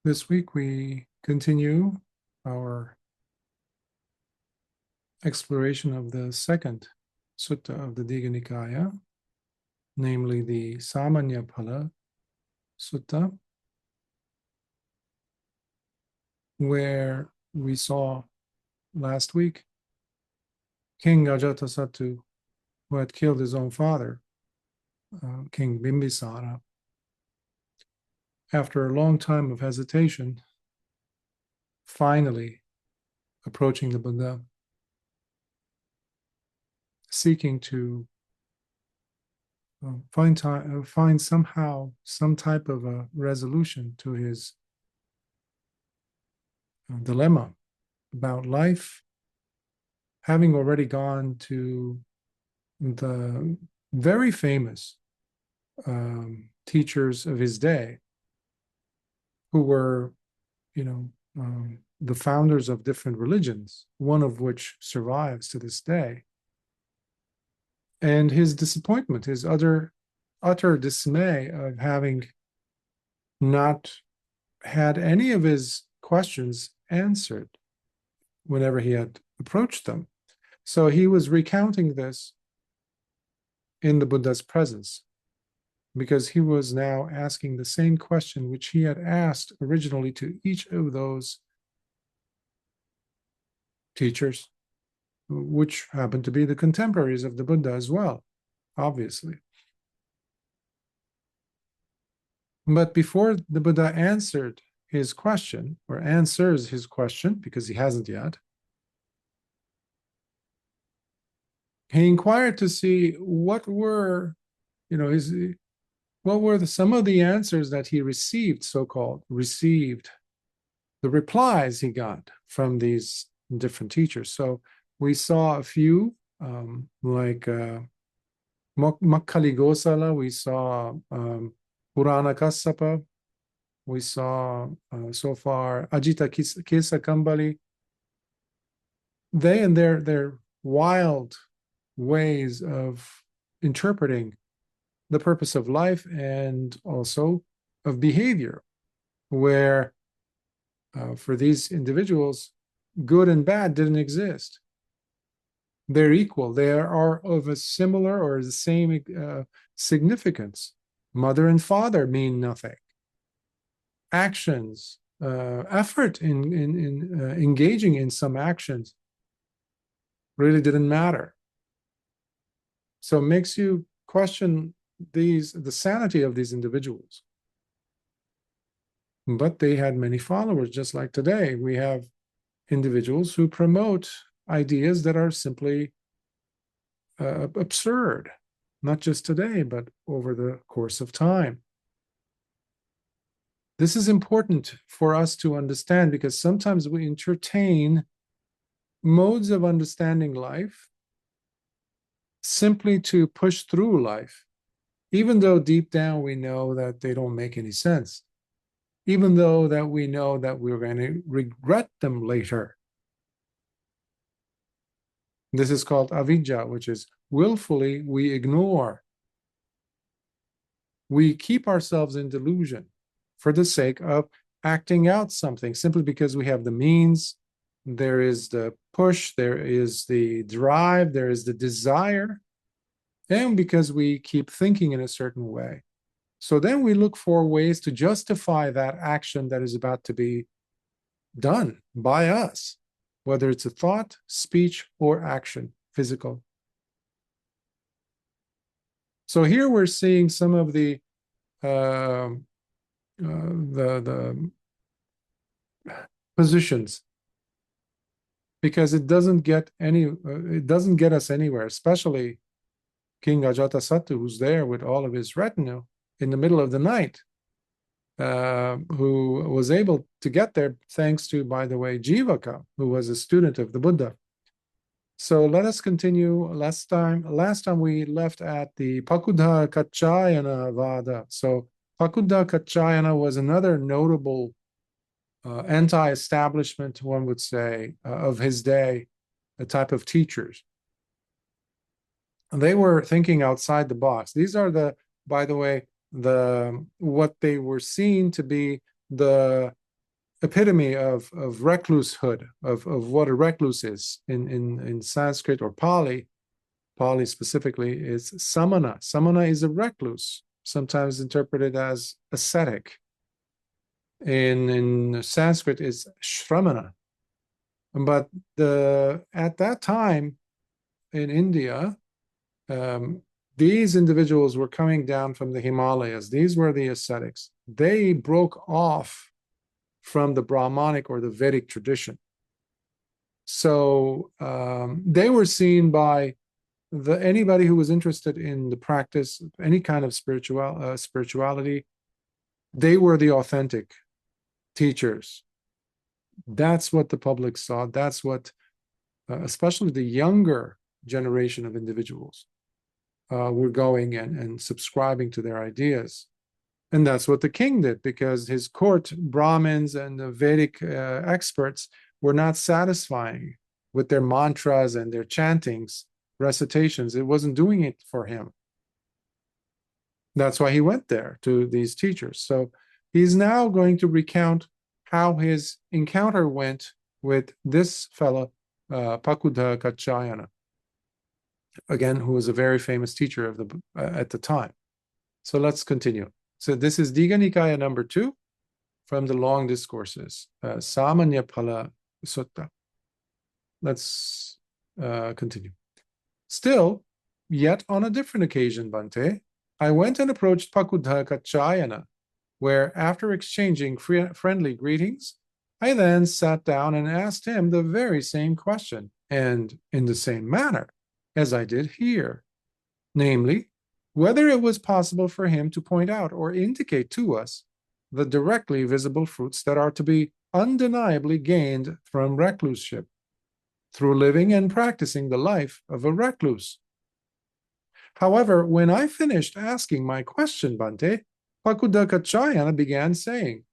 This week we continue our exploration of the second sutta of the Digha Nikaya, namely the Sāmaññaphala Sutta, where we saw last week King Ajatassatu, who had killed his own father, King Bimbisara, after a long time of hesitation, finally approaching the Buddha, seeking to find somehow some type of a resolution to his dilemma about life, having already gone to the very famous teachers of his day, who were, the founders of different religions, one of which survives to this day. And his disappointment, his utter dismay of having not had any of his questions answered whenever he had approached them. So he was recounting this in the Buddha's presence, because he was now asking the same question which he had asked originally to each of those teachers, which happened to be the contemporaries of the Buddha as well, obviously. But before the Buddha answered his question, or answers his question, because he hasn't yet, he inquired to see what were, some of the answers that he received, received, the replies he got from these different teachers. So we saw a few, like Makkali Gosala, we saw Purana Kassapa, we saw so far Ajita Kesa Kambali. They and their wild ways of interpreting the purpose of life and also of behavior, where for these individuals, good and bad didn't exist. They're equal. They are of a similar or the same significance. Mother and father mean nothing. Actions, effort in engaging in some actions really didn't matter. So it makes you question the sanity of these individuals. But they had many followers, just like today. We have individuals who promote ideas that are simply absurd, not just today, but over the course of time. This is important for us to understand, because sometimes we entertain modes of understanding life simply to push through life, even though deep down we know that they don't make any sense, even though that we know that we're going to regret them later. This is called avidya, which is willfully we ignore. We keep ourselves in delusion for the sake of acting out something, simply because we have the means. There is the push, there is the drive, there is the desire, and because we keep thinking in a certain way. So then we look for ways to justify that action that is about to be done by us, whether it's a thought, speech, or action, physical. So here we're seeing some of the positions, because it doesn't get us anywhere, especially King Ajatassatu, who's there with all of his retinue in the middle of the night, who was able to get there thanks to, by the way, Jivaka, who was a student of the Buddha. So let us continue. Last time we left at the Pakuddha Kachayana Vada. So Pakuddha Kachayana was another notable anti-establishment, one would say, of his day, a type of teachers. They were thinking outside the box. These are by the way, what they were seen to be the epitome of reclusehood, of what a recluse is in Sanskrit or Pali. Pali specifically is samana. Samana is a recluse, sometimes interpreted as ascetic. In Sanskrit is shramana. But at that time in India, these individuals were coming down from the Himalayas. These were the ascetics. They broke off from the Brahmanic or the Vedic tradition. So they were seen by anybody who was interested in the practice of any kind of spirituality. They were the authentic teachers. That's what the public saw. That's what, especially the younger generation of individuals, were going and subscribing to their ideas. And that's what the king did, because his court Brahmins and the Vedic experts were not satisfying with their mantras and their chantings, recitations. It wasn't doing it for him. That's why he went there to these teachers. So he's now going to recount how his encounter went with this fellow, Bhante Candana, again, who was a very famous teacher of at the time. So let's continue. So this is Diga Nikaya number 2 from the Long Discourses, Sāmaññaphala Sutta. Let's continue. Still, yet on a different occasion, Bhante, I went and approached Bhante Candana, where after exchanging friendly greetings, I then sat down and asked him the very same question, and in the same manner as I did here, namely, whether it was possible for him to point out or indicate to us the directly visible fruits that are to be undeniably gained from recluseship, through living and practicing the life of a recluse. However, when I finished asking my question, Bhante, Bhante Candana began saying,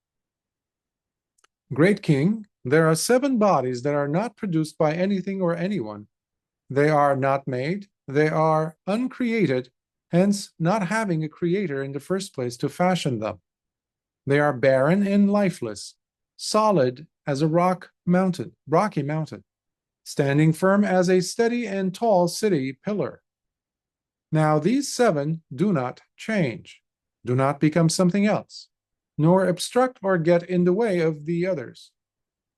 Great King, there are 7 bodies that are not produced by anything or anyone. They are not made, they are uncreated, hence not having a creator in the first place to fashion them. They are barren and lifeless, solid as a rocky mountain, standing firm as a steady and tall city pillar. Now these 7 do not change, do not become something else, nor obstruct or get in the way of the others.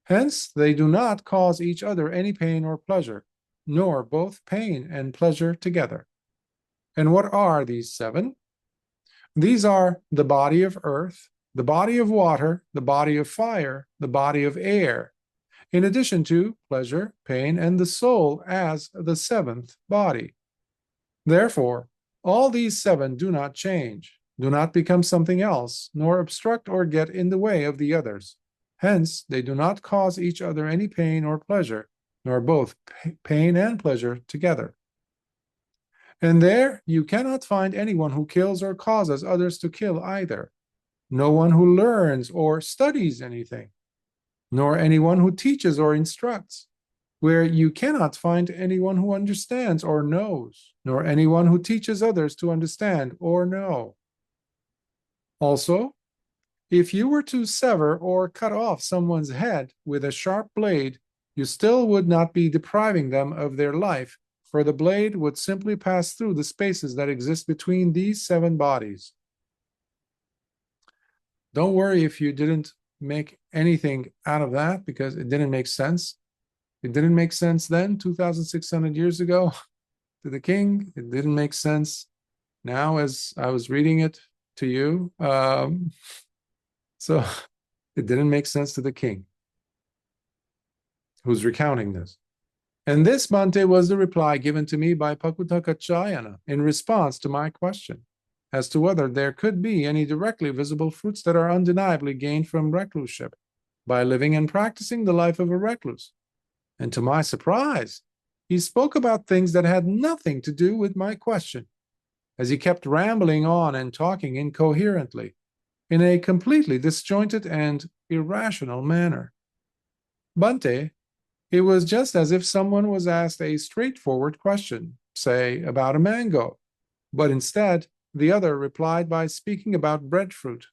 Hence they do not cause each other any pain or pleasure, nor both pain and pleasure together. And what are these 7? These are the body of earth, the body of water, the body of fire, the body of air, in addition to pleasure, pain, and the soul as the 7th body. Therefore, all these 7 do not change, do not become something else, nor obstruct or get in the way of the others. Hence, they do not cause each other any pain or pleasure, nor both pain and pleasure together. And there you cannot find anyone who kills or causes others to kill either, no one who learns or studies anything, nor anyone who teaches or instructs, where you cannot find anyone who understands or knows, nor anyone who teaches others to understand or know. Also, if you were to sever or cut off someone's head with a sharp blade, you still would not be depriving them of their life, for the blade would simply pass through the spaces that exist between these 7 bodies. Don't worry if you didn't make anything out of that, because it didn't make sense. It didn't make sense then, 2,600 years ago, to the king. It didn't make sense now as I was reading it to you. So it didn't make sense to the king who's recounting this. And this, Bhante, was the reply given to me by Bhante Candana in response to my question as to whether there could be any directly visible fruits that are undeniably gained from recluseship by living and practicing the life of a recluse. And to my surprise, he spoke about things that had nothing to do with my question, as he kept rambling on and talking incoherently, in a completely disjointed and irrational manner. Bhante, it was just as if someone was asked a straightforward question, say, about a mango, but instead, the other replied by speaking about breadfruit.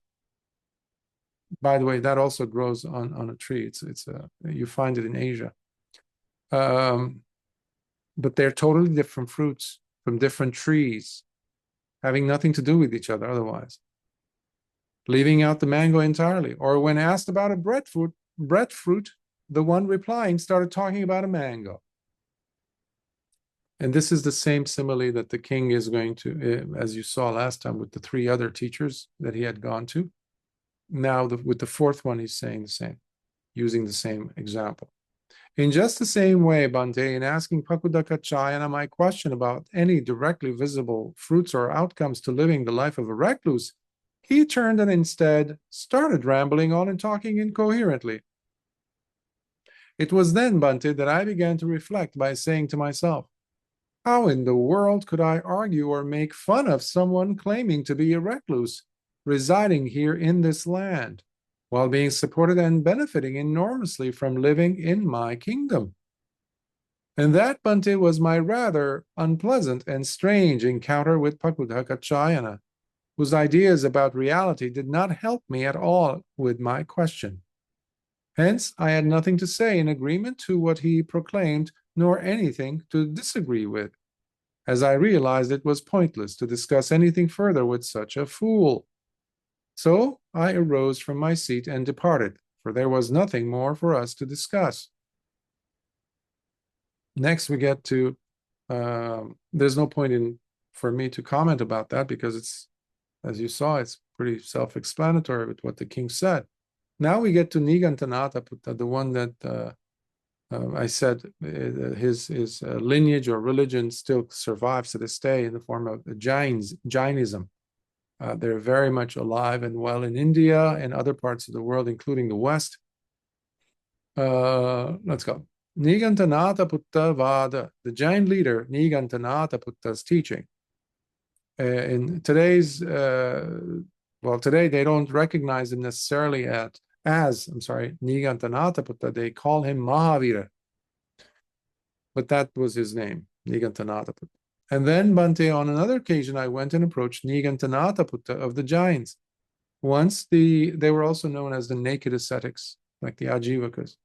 By the way, that also grows on a tree. You find it in Asia. But they're totally different fruits from different trees, having nothing to do with each other otherwise. Leaving out the mango entirely. Or when asked about a breadfruit, the one replying started talking about a mango. And this is the same simile that the king is going to, as you saw last time with the 3 other teachers that he had gone to. Now with the 4th one, he's saying the same, using the same example. In just the same way, Bhante, in asking Pakudakachayana my question about any directly visible fruits or outcomes to living the life of a recluse, he turned and instead started rambling on and talking incoherently. It was then, Bhante, that I began to reflect by saying to myself, how in the world could I argue or make fun of someone claiming to be a recluse, residing here in this land, while being supported and benefiting enormously from living in my kingdom? And that, Bhante, was my rather unpleasant and strange encounter with Pakudakachayana, whose ideas about reality did not help me at all with my question. Hence, I had nothing to say in agreement to what he proclaimed, nor anything to disagree with, as I realized it was pointless to discuss anything further with such a fool. So I arose from my seat and departed, for there was nothing more for us to discuss. Next, we get to, there's no point for me to comment about that because it's, as you saw, it's pretty self-explanatory with what the king said. Now we get to Niganthanataputta, the one that I said his lineage or religion still survives to this day in the form of Jainism. They're very much alive and well in India and other parts of the world, including the West. Let's go. Niganthanataputta Vada, the Jain leader, Niganthanataputta's teaching. In today's, today they don't recognize him necessarily as Niganthanataputta. They call him Mahavira. But that was his name, Niganthanataputta. And then, Bhante, on another occasion, I went and approached Niganthanataputta of the Jains. Once they were also known as the naked ascetics, like the Ajivakas.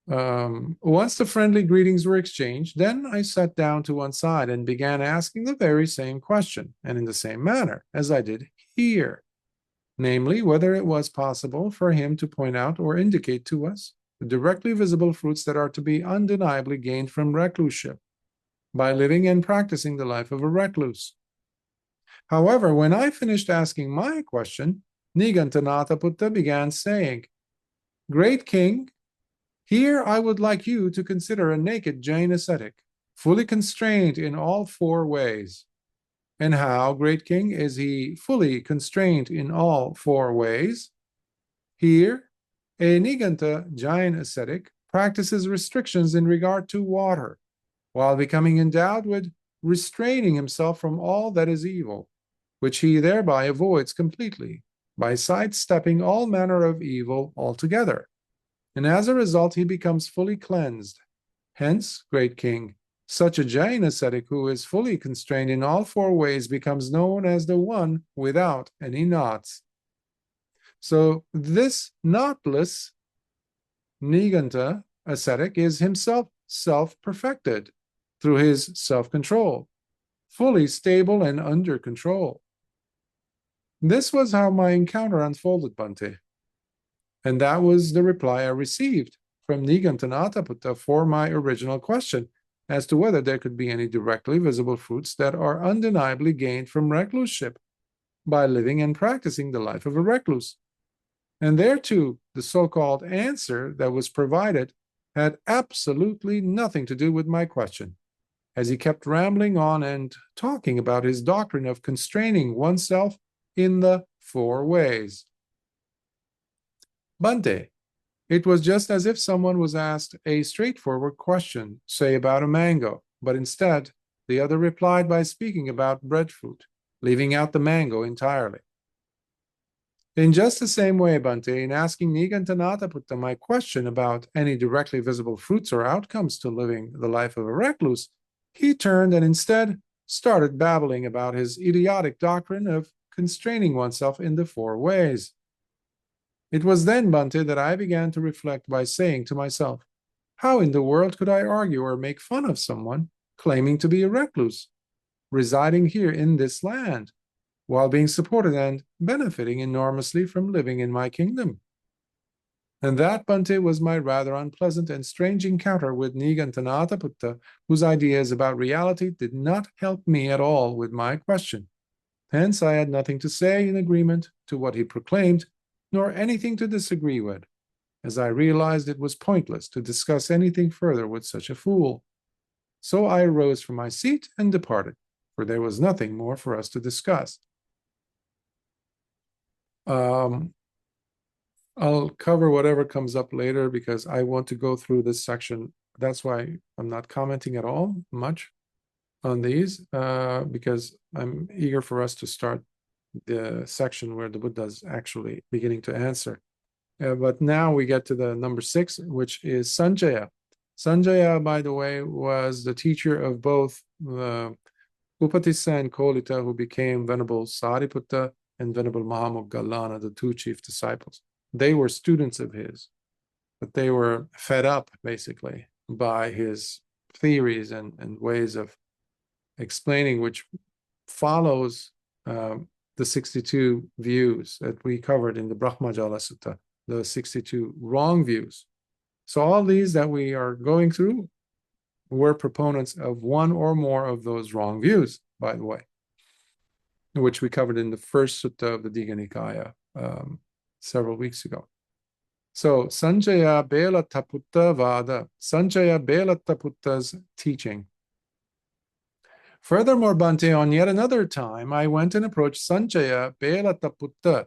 Once the friendly greetings were exchanged, then I sat down to one side and began asking the very same question, and in the same manner as I did here, namely, whether it was possible for him to point out or indicate to us the directly visible fruits that are to be undeniably gained from recluseship by living and practicing the life of a recluse. However, when I finished asking my question, Niganthanataputta began saying, "Great king, here I would like you to consider a naked Jain ascetic, fully constrained in all 4 ways. And how, great king, is he fully constrained in all 4 ways? Here, a Nigantha Jain ascetic practices restrictions in regard to water, while becoming endowed with restraining himself from all that is evil, which he thereby avoids completely, by sidestepping all manner of evil altogether. And as a result, he becomes fully cleansed. Hence, great king, such a Jain ascetic who is fully constrained in all 4 ways becomes known as the one without any knots." So this knotless Nigantha ascetic is himself self-perfected through his self-control, fully stable and under control. This was how my encounter unfolded, Bhante. And that was the reply I received from Niganthanataputta for my original question as to whether there could be any directly visible fruits that are undeniably gained from recluseship by living and practicing the life of a recluse. And there too, the so-called answer that was provided had absolutely nothing to do with my question, as he kept rambling on and talking about his doctrine of constraining oneself in the 4 ways. Bhante, it was just as if someone was asked a straightforward question, say about a mango, but instead the other replied by speaking about breadfruit, leaving out the mango entirely. In just the same way, Bhante, in asking Niganthanataputta my question about any directly visible fruits or outcomes to living the life of a recluse, he turned and instead started babbling about his idiotic doctrine of constraining oneself in the 4 ways. It was then, Bhante, that I began to reflect by saying to myself, how in the world could I argue or make fun of someone claiming to be a recluse, residing here in this land, while being supported and benefiting enormously from living in my kingdom? And that, Bhante, was my rather unpleasant and strange encounter with Niganthanataputta, whose ideas about reality did not help me at all with my question. Hence, I had nothing to say in agreement to what he proclaimed, nor anything to disagree with, as I realized it was pointless to discuss anything further with such a fool. So I rose from my seat and departed, for there was nothing more for us to discuss. I'll cover whatever comes up later because I want to go through this section. That's why I'm not commenting at all much on these, because I'm eager for us to start the section where the Buddha is actually beginning to answer. But now we get to the number 6, which is Sanjaya. Sanjaya, by the way, was the teacher of both Upatissa and Kolita, who became Venerable Sariputta and Venerable Mahamoggallana, the 2 chief disciples. They were students of his, but they were fed up, basically, by his theories and ways of explaining, which follows the 62 views that we covered in the Brahmajala Sutta, the 62 wrong views. So all these that we are going through were proponents of one or more of those wrong views, by the way, which we covered in the first sutta of the Digha Nikaya several weeks ago. So Sanjaya Belataputta Vada, Sanjaya Belataputta's teaching. Furthermore, Bhante, on yet another time, I went and approached Sanjaya Belataputta,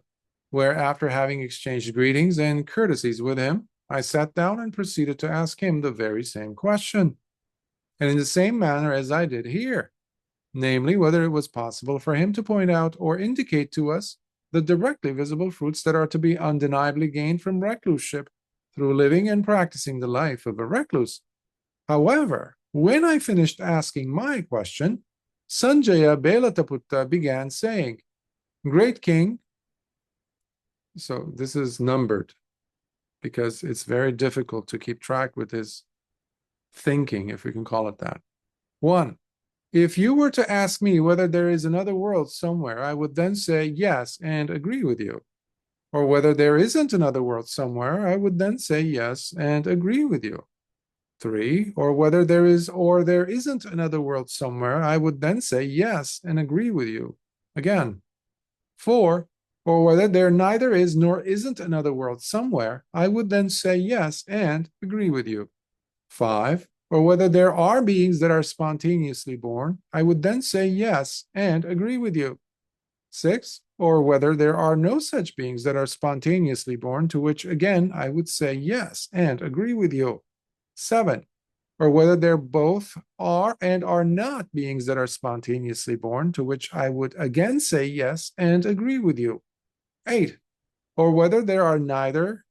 where after having exchanged greetings and courtesies with him, I sat down and proceeded to ask him the very same question, and in the same manner as I did here, namely, whether it was possible for him to point out or indicate to us the directly visible fruits that are to be undeniably gained from recluseship through living and practicing the life of a recluse. However, when I finished asking my question, Sanjaya Belataputta began saying, "Great King," so this is numbered because it's very difficult to keep track with his thinking, if we can call it that. 1. If you were to ask me whether there is another world somewhere, I would then say yes and agree with you. Or whether there isn't another world somewhere, I would then say yes and agree with you. 3. Or whether there is or there isn't another world somewhere, I would then say yes and agree with you. Again. 4. Or whether there neither is nor isn't another world somewhere, I would then say yes and agree with you. 5. Or whether there are beings that are spontaneously born, I would then say yes and agree with you. 6. Or whether there are no such beings that are spontaneously born, to which again I would say yes and agree with you. 7. Or whether there both are and are not beings that are spontaneously born, to which I would again say yes and agree with you. 8. Or whether there are neither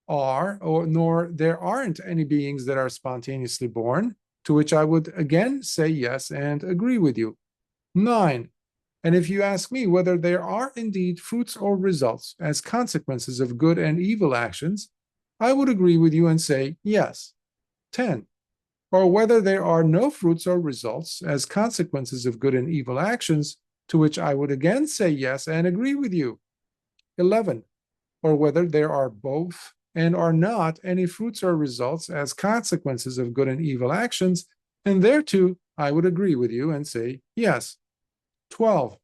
are or nor there aren't any beings that are spontaneously born, to which I would again say yes and agree with you. 9. And if you ask me whether there are indeed fruits or results as consequences of good and evil actions, I would agree with you and say yes. 10. Or whether there are no fruits or results as consequences of good and evil actions, to which I would again say yes and agree with you. 11. Or whether there are both and are not any fruits or results as consequences of good and evil actions, and thereto I would agree with you and say yes. 12.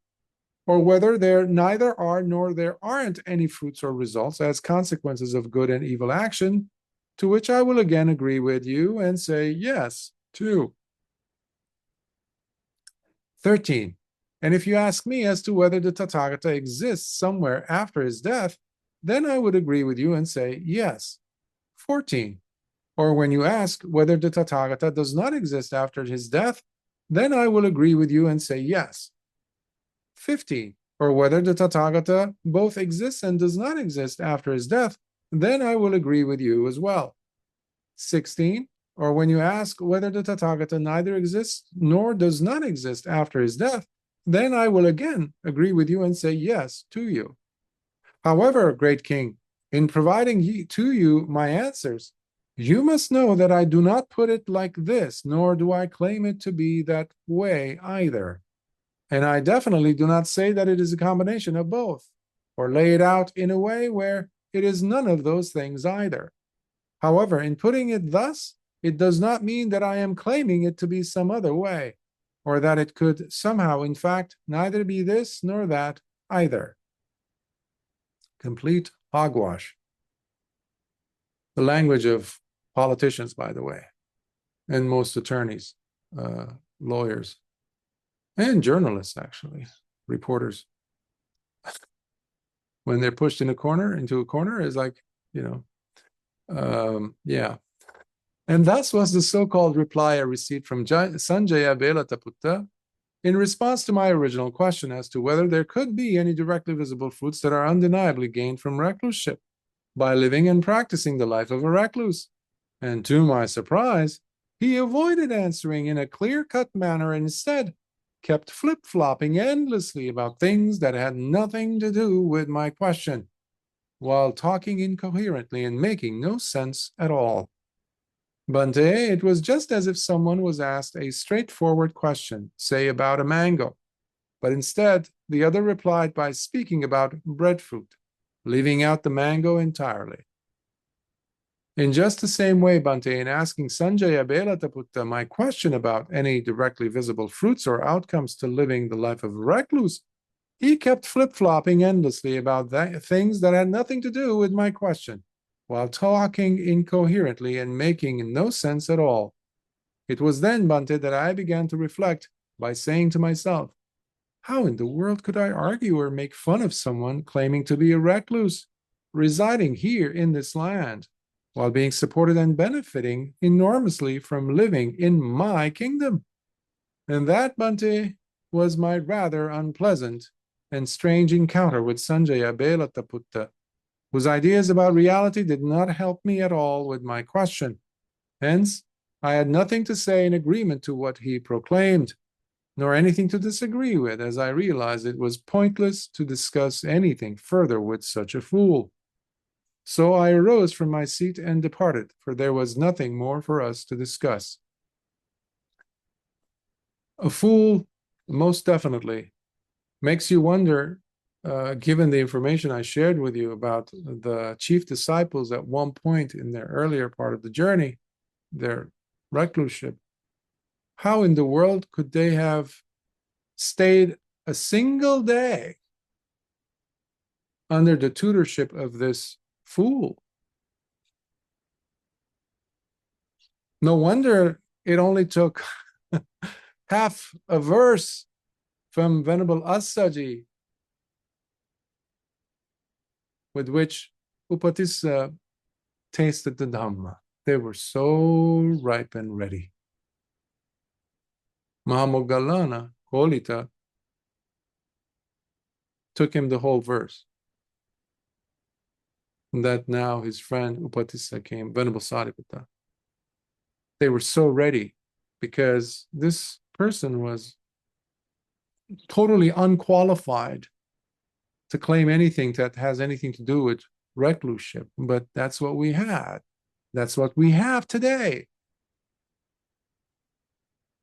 Or whether there neither are nor there aren't any fruits or results as consequences of good and evil action, to which I will again agree with you and say yes, too. 13. And if you ask me as to whether the Tathagata exists somewhere after his death, then I would agree with you and say yes. 14. Or when you ask whether the Tathagata does not exist after his death, then I will agree with you and say yes. 15. Or whether the Tathagata both exists and does not exist after his death, then I will agree with you as well. 16. Or when you ask whether the Tathagata neither exists nor does not exist after his death, then I will again agree with you and say yes to you. However, great king, In providing to you my answers, you must know that I do not put it like this, nor do I claim it to be that way either. And I definitely do not say that it is a combination of both, or lay it out in a way where it is none of those things either. However, in putting it thus, it does not mean that I am claiming it to be some other way, or that it could somehow, in fact, neither be this nor that either. Complete hogwash. The language of politicians, by the way, and most attorneys, lawyers, and journalists, actually, reporters. When they're pushed into a corner, is like, yeah. And thus was the so-called reply I received from Sāmaññaphala Sutta in response to my original question as to whether there could be any directly visible fruits that are undeniably gained from recluseship by living and practicing the life of a recluse. And to my surprise, he avoided answering in a clear-cut manner and instead kept flip-flopping endlessly about things that had nothing to do with my question, while talking incoherently and making no sense at all. Bhante, it was just as if someone was asked a straightforward question, say about a mango, but instead the other replied by speaking about breadfruit, leaving out the mango entirely. In just the same way, Bhante, in asking Sāmaññaphala Sutta my question about any directly visible fruits or outcomes to living the life of a recluse, he kept flip-flopping endlessly about things that had nothing to do with my question, while talking incoherently and making no sense at all. It was then, Bhante, that I began to reflect by saying to myself, how in the world could I argue or make fun of someone claiming to be a recluse, residing here in this land, while being supported and benefiting enormously from living in my kingdom? And that, Bhante, was my rather unpleasant and strange encounter with Sāmaññaphala Sutta, whose ideas about reality did not help me at all with my question. Hence, I had nothing to say in agreement to what he proclaimed, nor anything to disagree with, as I realized it was pointless to discuss anything further with such a fool. So I arose from my seat and departed, for there was nothing more for us to discuss. A fool, most definitely, makes you wonder, given the information I shared with you about the chief disciples at one point in their earlier part of the journey, their recluseship, how in the world could they have stayed a single day under the tutorship of this fool? No wonder it only took half a verse from Venerable Assaji with which Upatissa tasted the Dhamma. They were so ripe and ready. Mahamoggallana, Kolita, took him the whole verse. And that now his friend Upatissa came, Venerable Sariputta. They were so ready because this person was totally unqualified to claim anything that has anything to do with recluseship. But that's what we had. That's what we have today.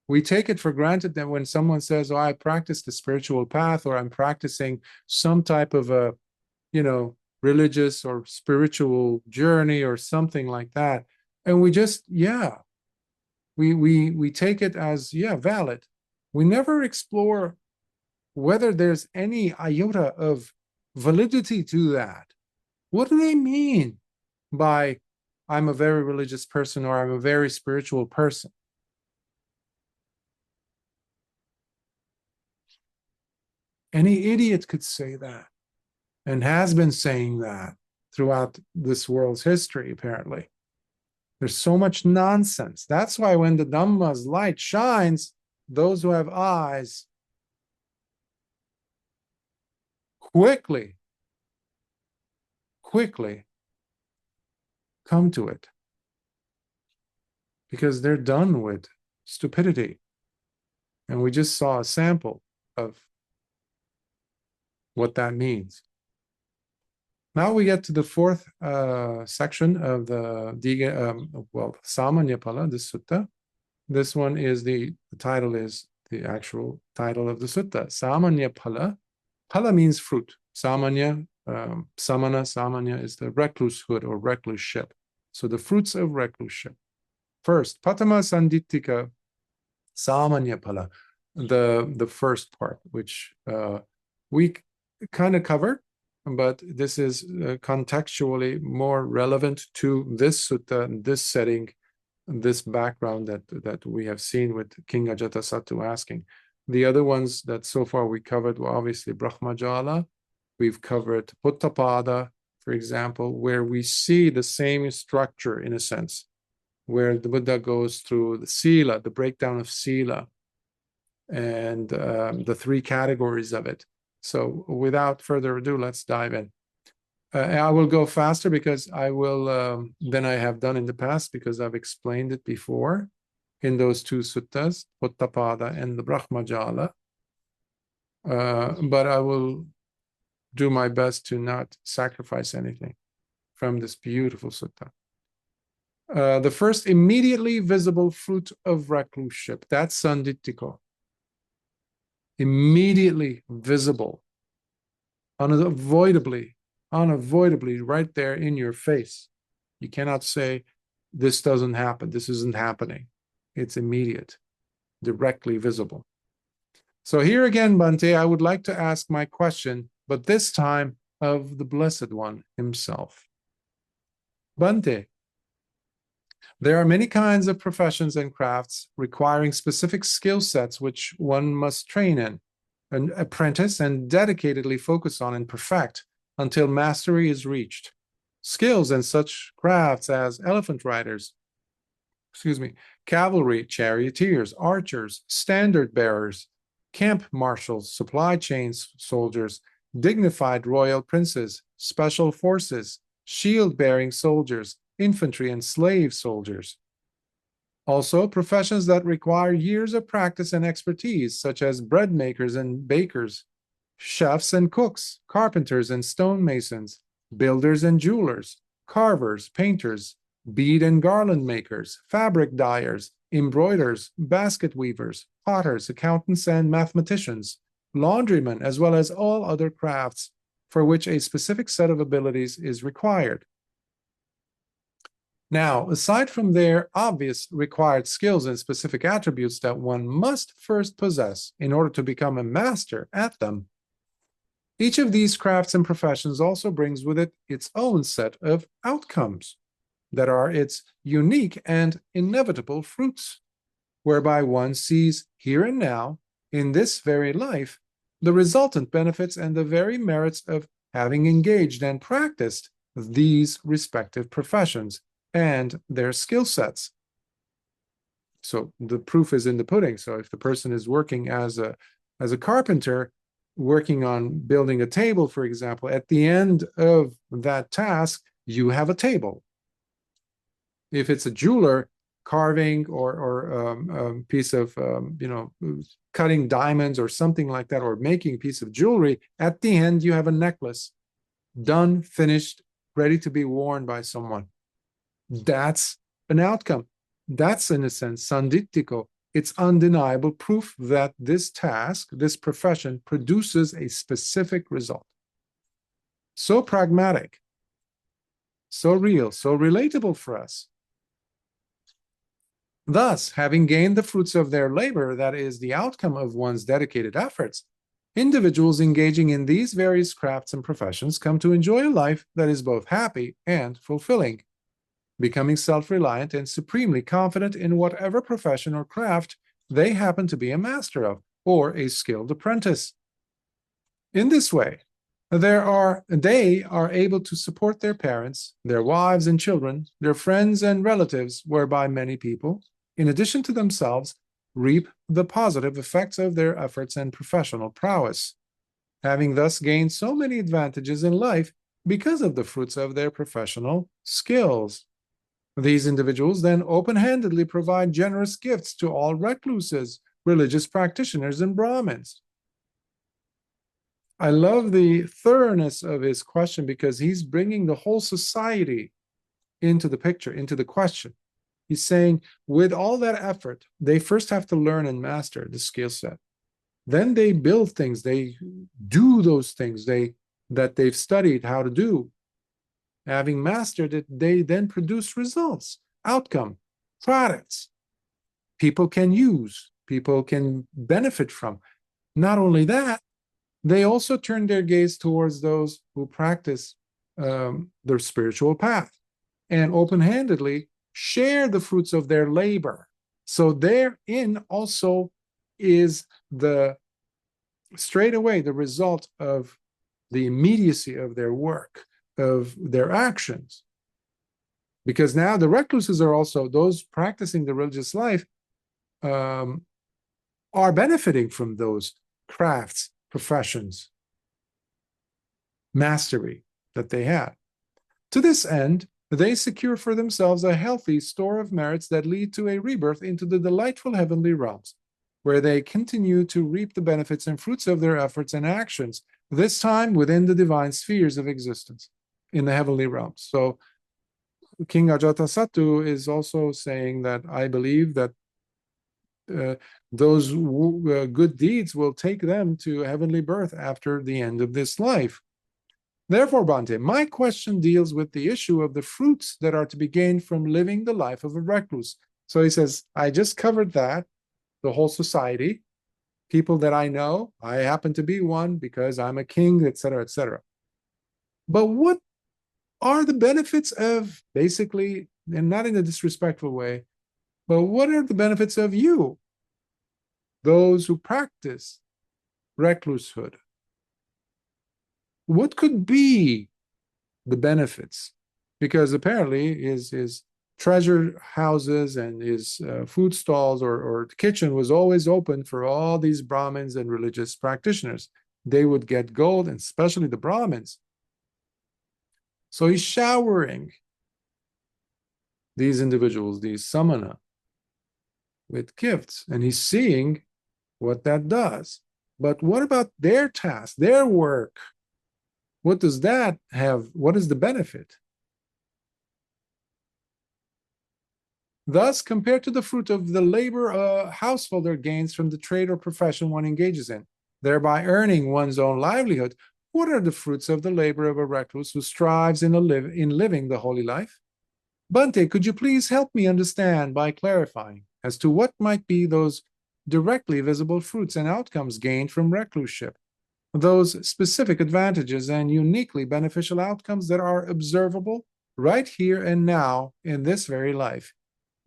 We take it for granted that when someone says, oh, I practice the spiritual path, or I'm practicing some type of a, religious or spiritual journey or something like that. And we just, we take it as, valid. We never explore whether there's any iota of validity to that. What do they mean by I'm a very religious person or I'm a very spiritual person? Any idiot could say that, and has been saying that throughout this world's history, apparently. There's so much nonsense. That's why when the Dhamma's light shines, those who have eyes quickly come to it, because they're done with stupidity. And we just saw a sample of what that means. Now we get to the fourth section of the Sāmaññaphala, the sutta. This one is the title is the actual title of the sutta. Sāmaññaphala. Phala means fruit. Sāmañña, Sāmañña is the reclusehood or recluseship. So the fruits of recluseship. First, Patama Sandittika Sāmaññaphala, the first part, which we kind of covered, but this is contextually more relevant to this sutta, this setting, this background that we have seen with King Ajatassatu asking. The other ones that so far we covered were obviously Brahmajala. We've covered Puttapada, for example, where we see the same structure in a sense, where the Buddha goes through the sila, the breakdown of sila, and the three categories of it. So without further ado, let's dive in. I will go faster because I will, than I have done in the past, because I've explained it before in those two suttas, Puttapada and the Brahmajala. But I will do my best to not sacrifice anything from this beautiful sutta. The first immediately visible fruit of recluseship, that's sanditthiko. Immediately visible, unavoidably right there in your face. You cannot say, this doesn't happen, this isn't happening. It's immediate, directly visible. So here again, Bhante, I would like to ask my question, but this time of the Blessed One himself. Bhante, there are many kinds of professions and crafts requiring specific skill sets which one must train in, and apprentice and dedicatedly focus on and perfect until mastery is reached. Skills in such crafts as elephant riders, cavalry, charioteers, archers, standard bearers, camp marshals, supply chain soldiers, dignified royal princes, special forces, shield-bearing soldiers, infantry and slave soldiers. Also, professions that require years of practice and expertise, such as bread makers and bakers, chefs and cooks, carpenters and stonemasons, builders and jewelers, carvers, painters, bead and garland makers, fabric dyers, embroiders, basket weavers, potters, accountants and mathematicians, laundrymen, as well as all other crafts for which a specific set of abilities is required. Now, aside from their obvious required skills and specific attributes that one must first possess in order to become a master at them, each of these crafts and professions also brings with it its own set of outcomes that are its unique and inevitable fruits, whereby one sees here and now, in this very life, the resultant benefits and the very merits of having engaged and practiced these respective professions and their skill sets. So the proof is in the pudding. So if the person is working as a carpenter, working on building a table, for example, at the end of that task, you have a table. If it's a jeweler, carving or piece of, cutting diamonds or something like that, or making a piece of jewelry, at the end, you have a necklace, done, finished, ready to be worn by someone. That's an outcome. That's, in a sense, sanditthiko. It's undeniable proof that this task, this profession, produces a specific result. So pragmatic, so real, so relatable for us. Thus, having gained the fruits of their labor, that is, the outcome of one's dedicated efforts, individuals engaging in these various crafts and professions come to enjoy a life that is both happy and fulfilling, becoming self-reliant and supremely confident in whatever profession or craft they happen to be a master of or a skilled apprentice. In this way, they are able to support their parents, their wives and children, their friends and relatives, whereby many people, in addition to themselves, reap the positive effects of their efforts and professional prowess, having thus gained so many advantages in life because of the fruits of their professional skills. These individuals then open-handedly provide generous gifts to all recluses, religious practitioners, and Brahmins. I love the thoroughness of his question, because he's bringing the whole society into the picture, into the question. He's saying, with all that effort, they first have to learn and master the skill set. Then they build things, they do those things that they've studied how to do. Having mastered it, they then produce results, outcome, products people can use, people can benefit from. Not only that, they also turn their gaze towards those who practice their spiritual path and open-handedly share the fruits of their labor. So therein also is straight away the result of the immediacy of their work, of their actions. Because now the recluses are also, those practicing the religious life are benefiting from those crafts, professions, mastery that they have. To this end, they secure for themselves a healthy store of merits that lead to a rebirth into the delightful heavenly realms, where they continue to reap the benefits and fruits of their efforts and actions, this time within the divine spheres of existence in the heavenly realms. So King Ajatassatu is also saying that I believe that those good deeds will take them to heavenly birth after the end of this life. Therefore, Bhante, my question deals with the issue of the fruits that are to be gained from living the life of a recluse. So he says, I just covered that, the whole society, people that I know, I happen to be one because I'm a king, etc., etc. But what are the benefits of, basically, and not in a disrespectful way, but what are the benefits of you, those who practice reclusehood? What could be the benefits? Because apparently his treasure houses and his food stalls or kitchen was always open for all these Brahmins and religious practitioners. They would get gold, and especially the Brahmins. So he's showering these individuals, these samana, with gifts, and he's seeing what that does. But what about their task, their work? What does that have? What is the benefit? Thus, compared to the fruit of the labor a householder gains from the trade or profession one engages in, thereby earning one's own livelihood, what are the fruits of the labor of a recluse who strives in living the holy life? Bhante, could you please help me understand by clarifying as to what might be those directly visible fruits and outcomes gained from recluseship, those specific advantages and uniquely beneficial outcomes that are observable right here and now in this very life,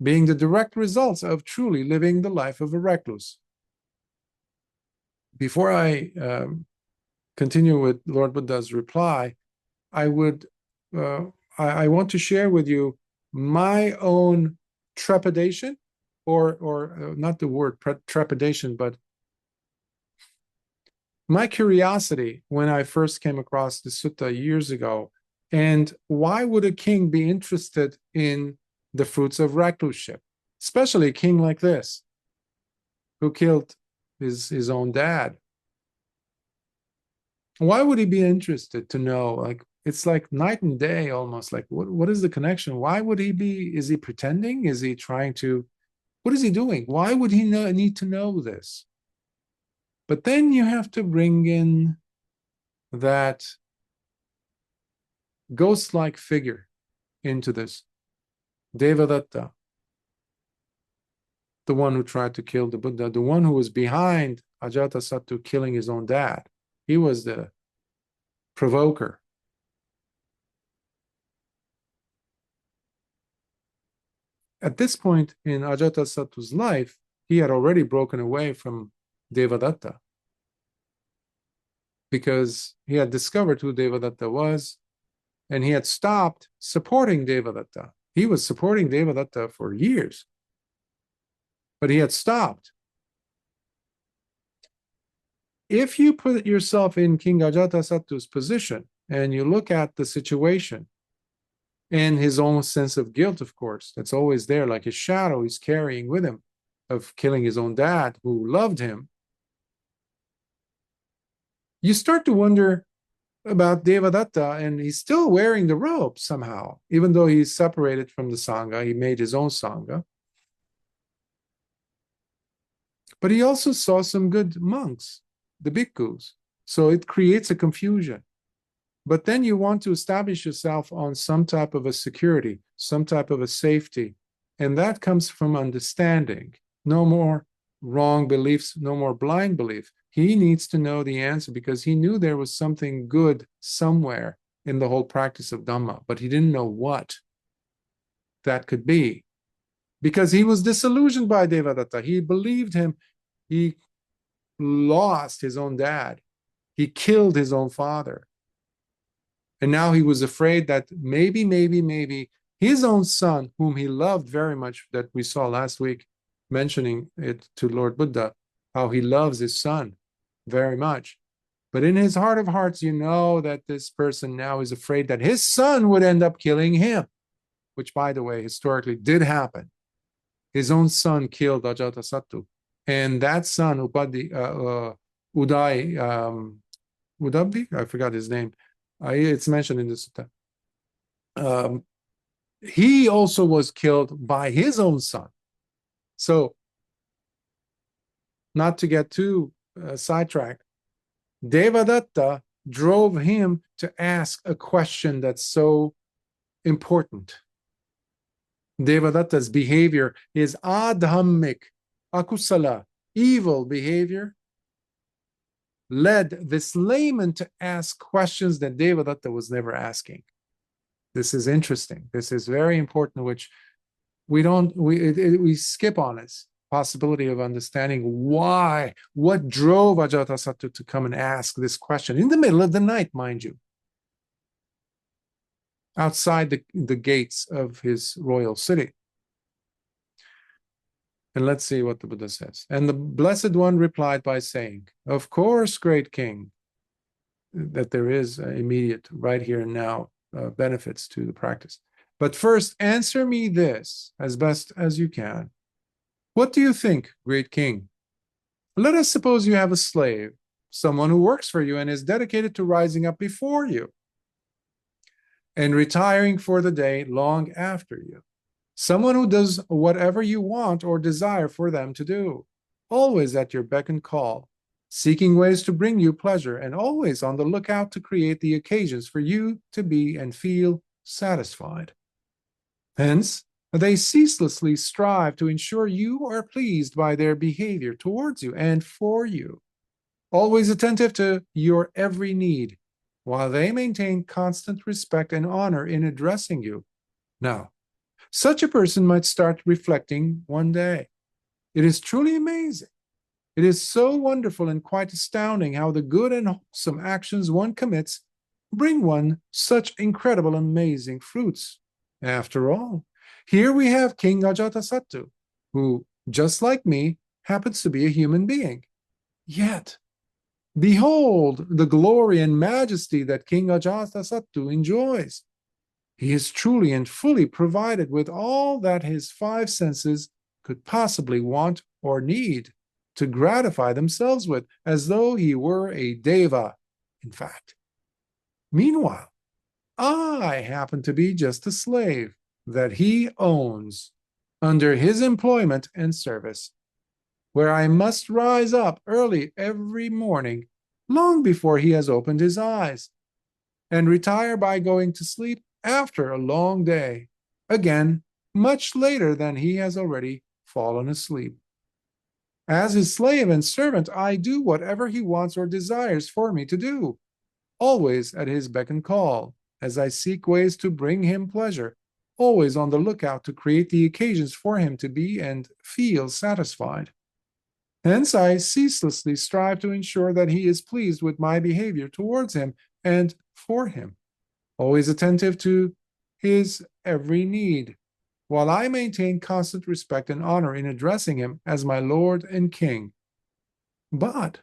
being the direct results of truly living the life of a recluse? Before I continue with Lord Buddha's reply, I want to share with you my own trepidation, or not the word trepidation, but my curiosity when I first came across the sutta years ago. And why would a king be interested in the fruits of recluseship, especially a king like this, who killed his own dad? Why would he be interested to know? Like, it's like night and day almost. Like, what is the connection? Why would he be? Is he pretending? Is he trying to? What is he doing? Why would he need to know this? But then you have to bring in that ghost-like figure into this, Devadatta, the one who tried to kill the Buddha, the one who was behind Ajatassatu killing his own dad. He was the provoker. At this point in Ajatassatu's life, he had already broken away from Devadatta, because he had discovered who Devadatta was, and he had stopped supporting Devadatta. He was supporting Devadatta for years, but he had stopped. If you put yourself in King Ajatassatu's position and you look at the situation and his own sense of guilt, of course, that's always there, like his shadow he's carrying with him of killing his own dad who loved him, you start to wonder about Devadatta, and he's still wearing the robe somehow, even though he's separated from the Sangha. He made his own Sangha. But he also saw some good monks, the Bhikkhus. So it creates a confusion. But then you want to establish yourself on some type of a security, some type of a safety. And that comes from understanding. No more wrong beliefs, no more blind belief. He needs to know the answer because he knew there was something good somewhere in the whole practice of Dhamma, but he didn't know what that could be. Because he was disillusioned by Devadatta. He believed him. He lost his own dad. He killed his own father. And now he was afraid that maybe his own son, whom he loved very much, that we saw last week, mentioning it to Lord Buddha, how he loves his son very much. But in his heart of hearts, you know that this person now is afraid that his son would end up killing him, which, by the way, historically did happen. His own son killed Ajatassatu. And that son, Udai, Udabbi, I forgot his name. It's mentioned in the sutta. He also was killed by his own son. So, not to get too sidetracked, Devadatta drove him to ask a question that's so important. Devadatta's behavior, his adhammic, akusala, evil behavior, led this layman to ask questions that Devadatta was never asking. This is interesting. This is very important, which we skip on this possibility of understanding why, what drove Ajatassatu to come and ask this question in the middle of the night, mind you, outside the gates of his royal city. And let's see what the Buddha says. And the Blessed One replied by saying, of course, great king, that there is immediate, right here and now, benefits to the practice. But first, answer me this as best as you can. What do you think, great king? Let us suppose you have a slave, someone who works for you and is dedicated to rising up before you and retiring for the day long after you. Someone who does whatever you want or desire for them to do, always at your beck and call, seeking ways to bring you pleasure and always on the lookout to create the occasions for you to be and feel satisfied. Hence, they ceaselessly strive to ensure you are pleased by their behavior towards you and for you, always attentive to your every need, while they maintain constant respect and honor in addressing you. Now, such a person might start reflecting one day. It is truly amazing. It is so wonderful and quite astounding how the good and wholesome actions one commits bring one such incredible, amazing fruits. After all, here we have King Ajatassatu, who, just like me, happens to be a human being. Yet, behold the glory and majesty that King Ajatassatu enjoys. He is truly and fully provided with all that his five senses could possibly want or need to gratify themselves with, as though he were a deva, in fact. Meanwhile, I happen to be just a slave that he owns under his employment and service, where I must rise up early every morning, long before he has opened his eyes, and retire by going to sleep after a long day, again, much later than he has already fallen asleep. As his slave and servant, I do whatever he wants or desires for me to do, always at his beck and call, as I seek ways to bring him pleasure, always on the lookout to create the occasions for him to be and feel satisfied. Hence, I ceaselessly strive to ensure that he is pleased with my behavior towards him and for him, always attentive to his every need, while I maintain constant respect and honor in addressing him as my Lord and King. But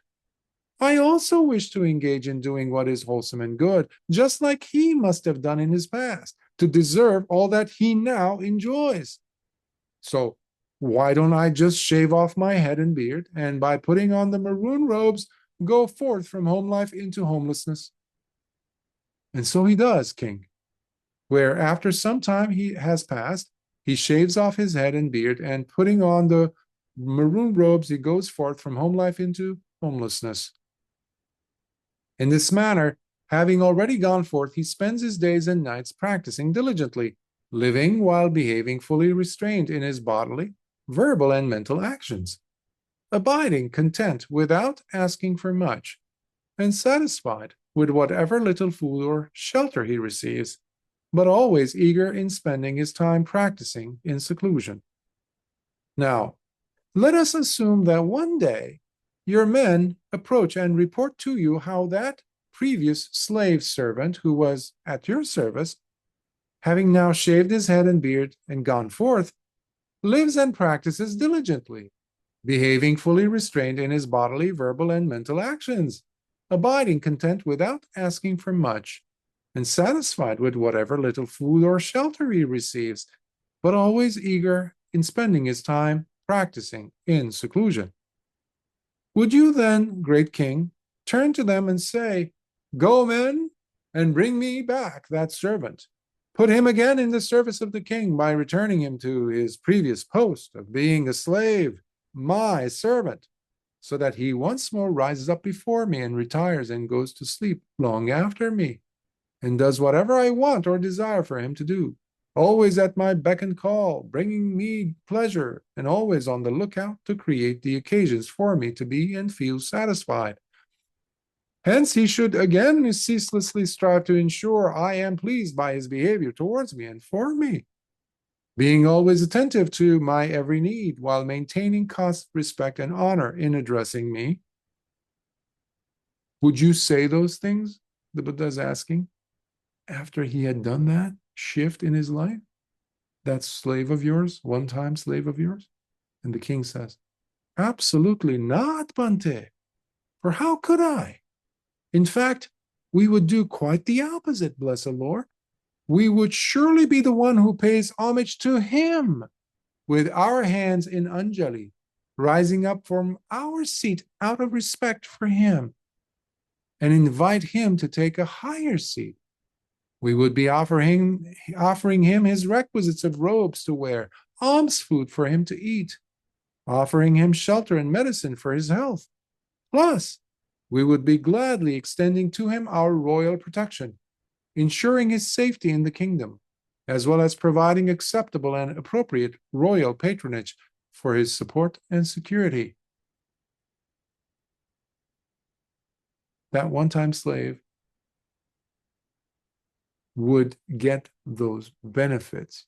I also wish to engage in doing what is wholesome and good, just like he must have done in his past, to deserve all that he now enjoys. So why don't I just shave off my head and beard, and by putting on the maroon robes, go forth from home life into homelessness. And so he does, king, where after some time he has passed, he shaves off his head and beard, and putting on the maroon robes, he goes forth from home life into homelessness. In this manner, having already gone forth, he spends his days and nights practicing diligently, living while behaving fully restrained in his bodily, verbal, and mental actions, abiding content without asking for much, and satisfied with whatever little food or shelter he receives, but always eager in spending his time practicing in seclusion. Now, let us assume that one day your men approach and report to you how that previous slave servant who was at your service, having now shaved his head and beard and gone forth, lives and practices diligently, behaving fully restrained in his bodily, verbal, and mental actions, abiding content without asking for much, and satisfied with whatever little food or shelter he receives, but always eager in spending his time practicing in seclusion. Would you then, great king, turn to them and say, "Go, men, and bring me back that servant. Put him again in the service of the king by returning him to his previous post of being a slave, my servant, so that he once more rises up before me and retires and goes to sleep long after me, and does whatever I want or desire for him to do, always at my beck and call, bringing me pleasure, and always on the lookout to create the occasions for me to be and feel satisfied. Hence, he should again ceaselessly strive to ensure I am pleased by his behavior towards me and for me, being always attentive to my every need while maintaining constant respect and honor in addressing me." Would you say those things? The Buddha is asking. After he had done that shift in his life, that slave of yours, one-time slave of yours? And the king says, "Absolutely not, Bhante. For how could I? In fact, we would do quite the opposite, blessed Lord. We would surely be the one who pays homage to him with our hands in Anjali, rising up from our seat out of respect for him, and invite him to take a higher seat. We would be offering him his requisites of robes to wear, alms food for him to eat, offering him shelter and medicine for his health. Plus, we would be gladly extending to him our royal protection, ensuring his safety in the kingdom, as well as providing acceptable and appropriate royal patronage for his support and security." That one-time slave would get those benefits,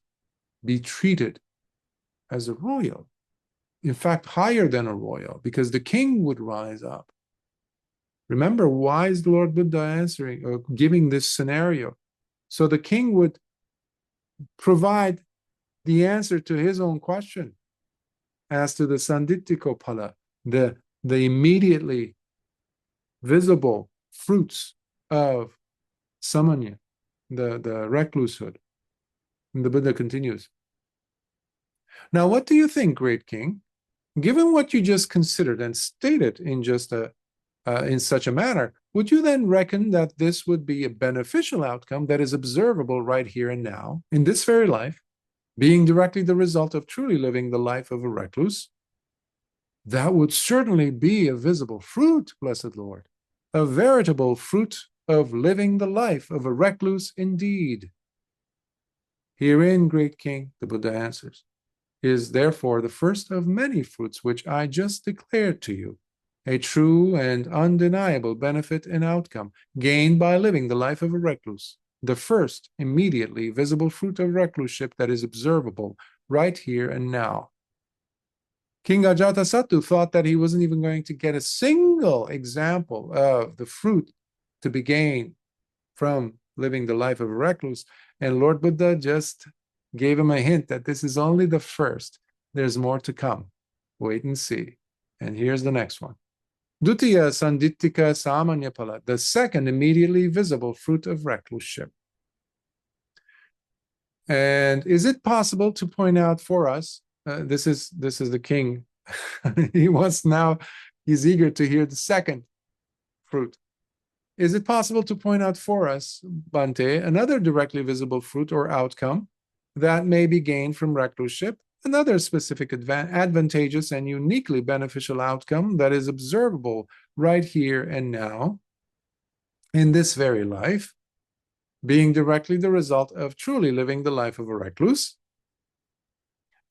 be treated as a royal, in fact, higher than a royal, because the king would rise up. Remember, why is the Lord Buddha answering or giving this scenario? So the king would provide the answer to his own question as to the sandittikophala, the immediately visible fruits of Sāmañña, the reclusehood. And the Buddha continues, "Now, what do you think, great king? Given what you just considered and stated in just in such a manner, would you then reckon that this would be a beneficial outcome that is observable right here and now, in this very life, being directly the result of truly living the life of a recluse? That would certainly be a visible fruit, blessed Lord, a veritable fruit of living the life of a recluse indeed." "Herein, great king," the Buddha answers, "is therefore the first of many fruits which I just declared to you, a true and undeniable benefit and outcome gained by living the life of a recluse, the first immediately visible fruit of recluseship that is observable right here and now." King Ajatassatu thought that he wasn't even going to get a single example of the fruit to be gained from living the life of a recluse, and Lord Buddha just gave him a hint that this is only the first. There's more to come. Wait and see. And here's the next one. Dutiya Sandittika Sāmaññaphala, the second immediately visible fruit of recluseship. And is it possible to point out for us, this is the king. He's eager to hear the second fruit. Is it possible to point out for us, Bhante, another directly visible fruit or outcome that may be gained from recluseship, another specific advantageous and uniquely beneficial outcome that is observable right here and now in this very life, being directly the result of truly living the life of a recluse?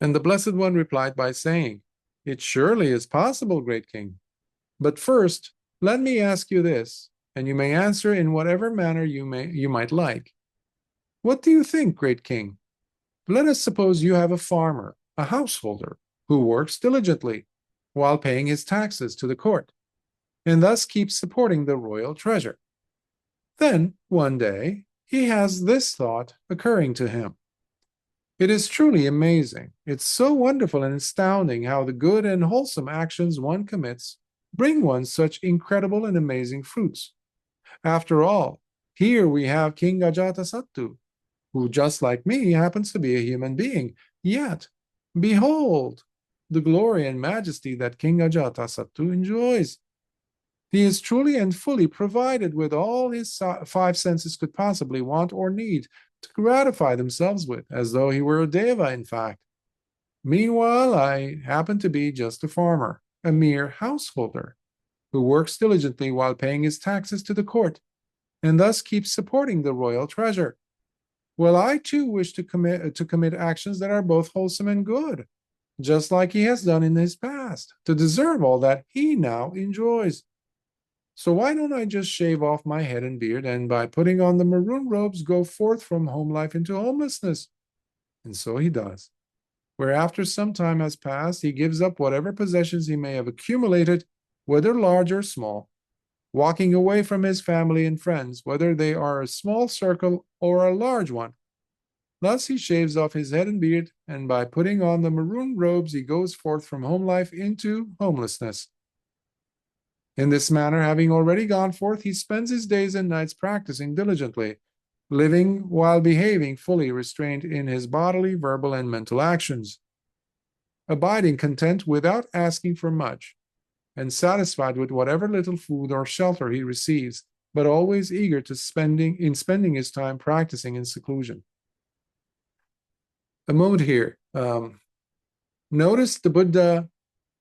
And the Blessed One replied by saying, "It surely is possible, great king. But first, let me ask you this, and you may answer in whatever manner you might like. What do you think, great king? Let us suppose you have a farmer, a householder, who works diligently while paying his taxes to the court, and thus keeps supporting the royal treasure. Then, one day, he has this thought occurring to him. It is truly amazing. It's so wonderful and astounding how the good and wholesome actions one commits bring one such incredible and amazing fruits. After all, here we have King Ajatassatu, who, just like me, happens to be a human being. Yet, behold the glory and majesty that King Ajatassatu enjoys. He is truly and fully provided with all his five senses could possibly want or need to gratify themselves with, as though he were a deva, in fact. Meanwhile, I happen to be just a farmer, a mere householder, who works diligently while paying his taxes to the court, and thus keeps supporting the royal treasure. Well, I too wish to commit actions that are both wholesome and good, just like he has done in his past, to deserve all that he now enjoys. So why don't I just shave off my head and beard, and by putting on the maroon robes, go forth from home life into homelessness?" And so he does, where after some time has passed, he gives up whatever possessions he may have accumulated, whether large or small, walking away from his family and friends, whether they are a small circle or a large one. Thus he shaves off his head and beard, and by putting on the maroon robes, he goes forth from home life into homelessness. In this manner, having already gone forth, he spends his days and nights practicing diligently, living while behaving fully restrained in his bodily, verbal, and mental actions, abiding content without asking for much, and satisfied with whatever little food or shelter he receives, but always eager to spending his time practicing in seclusion. A moment here. Notice the Buddha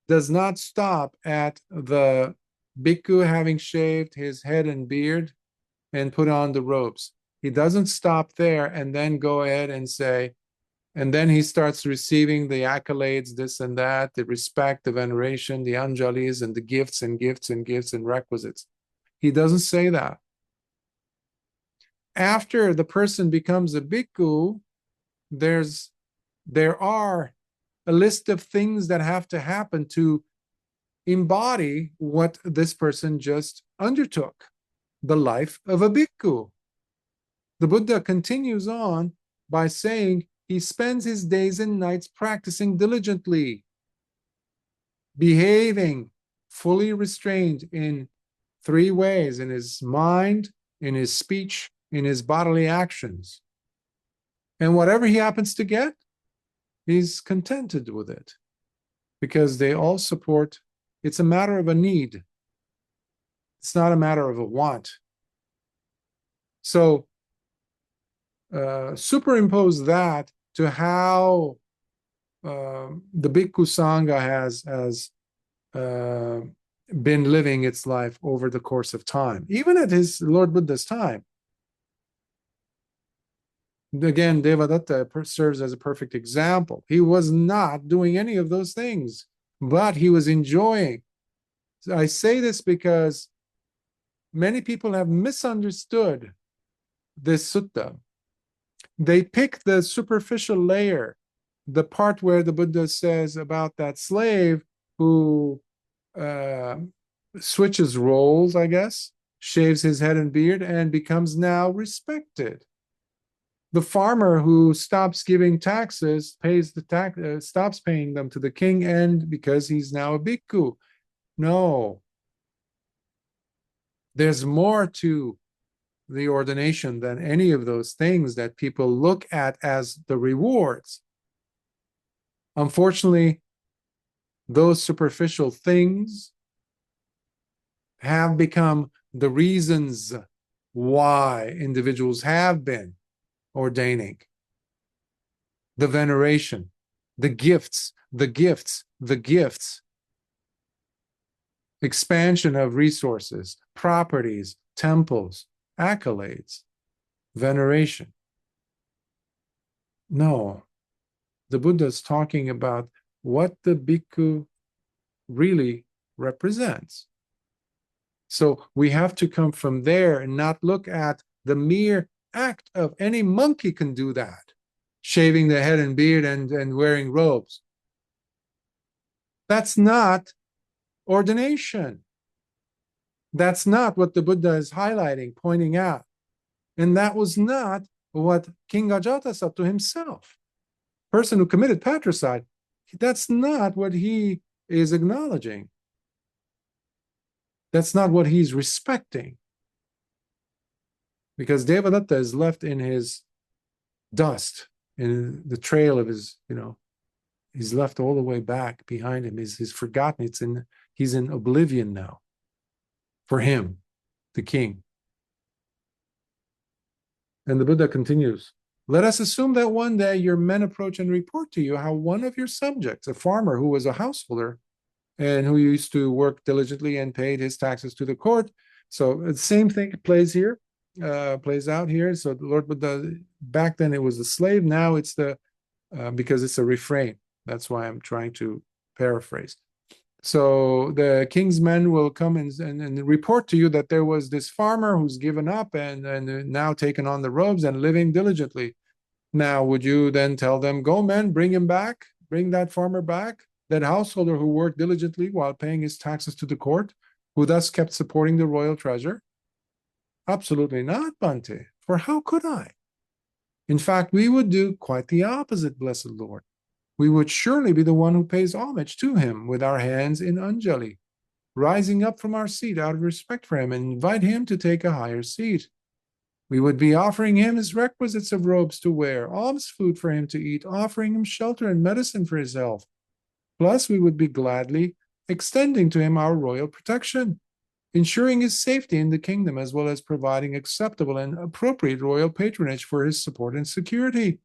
does not stop at the Bhikkhu having shaved his head and beard and put on the robes. He doesn't stop there and then go ahead and say, and then he starts receiving the accolades, this and that, the respect, the veneration, the anjalis, and the gifts and gifts and gifts and requisites. He doesn't say that. After the person becomes a bhikkhu, there are a list of things that have to happen to embody what this person just undertook, the life of a bhikkhu. The Buddha continues on by saying he spends his days and nights practicing diligently, behaving fully restrained in three ways: in his mind, in his speech, in his bodily actions. And whatever he happens to get, he's contented with it, because they all support. It's a matter of a need. It's not a matter of a want. So superimpose that to how the Bhikkhu Sangha has been living its life over the course of time, even at his Lord Buddha's time. Again, Devadatta serves as a perfect example. He was not doing any of those things, but he was enjoying. I say this because many people have misunderstood this sutta. They pick the superficial layer, the part where the Buddha says about that slave who switches roles, I guess, shaves his head and beard, and becomes now respected. The farmer who stops giving taxes, pays the tax, stops paying them to the king, and because he's now a bhikkhu. No. There's more to the ordination than any of those things that people look at as the rewards. Unfortunately, those superficial things have become the reasons why individuals have been ordaining, the veneration, the gifts, expansion of resources, properties, temples, accolades, veneration. No, the Buddha is talking about what the bhikkhu really represents. So we have to come from there and not look at the mere act of any monkey can do that, shaving the head and beard and wearing robes. That's not ordination. That's not what the Buddha is highlighting, pointing out. And that was not what King Ajatassatu himself, person who committed patricide, that's not what he is acknowledging. That's not what he's respecting. Because Devadatta is left in his dust, in the trail of his, he's left all the way back behind him. He's forgotten. He's in oblivion now. For him, the king. And the Buddha continues, let us assume that one day your men approach and report to you how one of your subjects, a farmer who was a householder and who used to work diligently and paid his taxes to the court. So the same thing plays out here. So the Lord Buddha, back then it was the slave, now it's because it's a refrain. That's why I'm trying to paraphrase. So the king's men will come and report to you that there was this farmer who's given up and now taken on the robes and living diligently. Now, would you then tell them, go men, bring him back, bring that farmer back, that householder who worked diligently while paying his taxes to the court, who thus kept supporting the royal treasure? Absolutely not, Bhante, for how could I? In fact, we would do quite the opposite, blessed Lord. We would surely be the one who pays homage to him with our hands in anjali, rising up from our seat out of respect for him and invite him to take a higher seat. We would be offering him his requisites of robes to wear, alms food for him to eat, offering him shelter and medicine for his health. Plus, we would be gladly extending to him our royal protection, ensuring his safety in the kingdom, as well as providing acceptable and appropriate royal patronage for his support and security.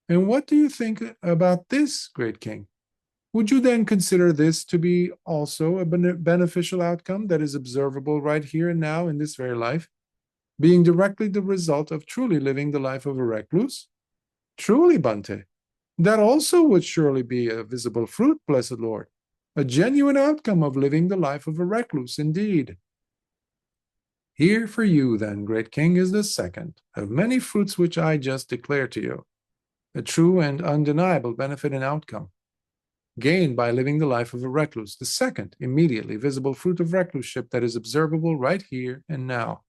And what do you think about this, great king? Would you then consider this to be also a beneficial outcome that is observable right here and now in this very life, being directly the result of truly living the life of a recluse? Truly, Bhante, that also would surely be a visible fruit, blessed Lord, a genuine outcome of living the life of a recluse indeed. Here for you, then, great king, is the second of many fruits which I just declared to you, a true and undeniable benefit and outcome gained by living the life of a recluse, the second immediately visible fruit of recluseship that is observable right here and now.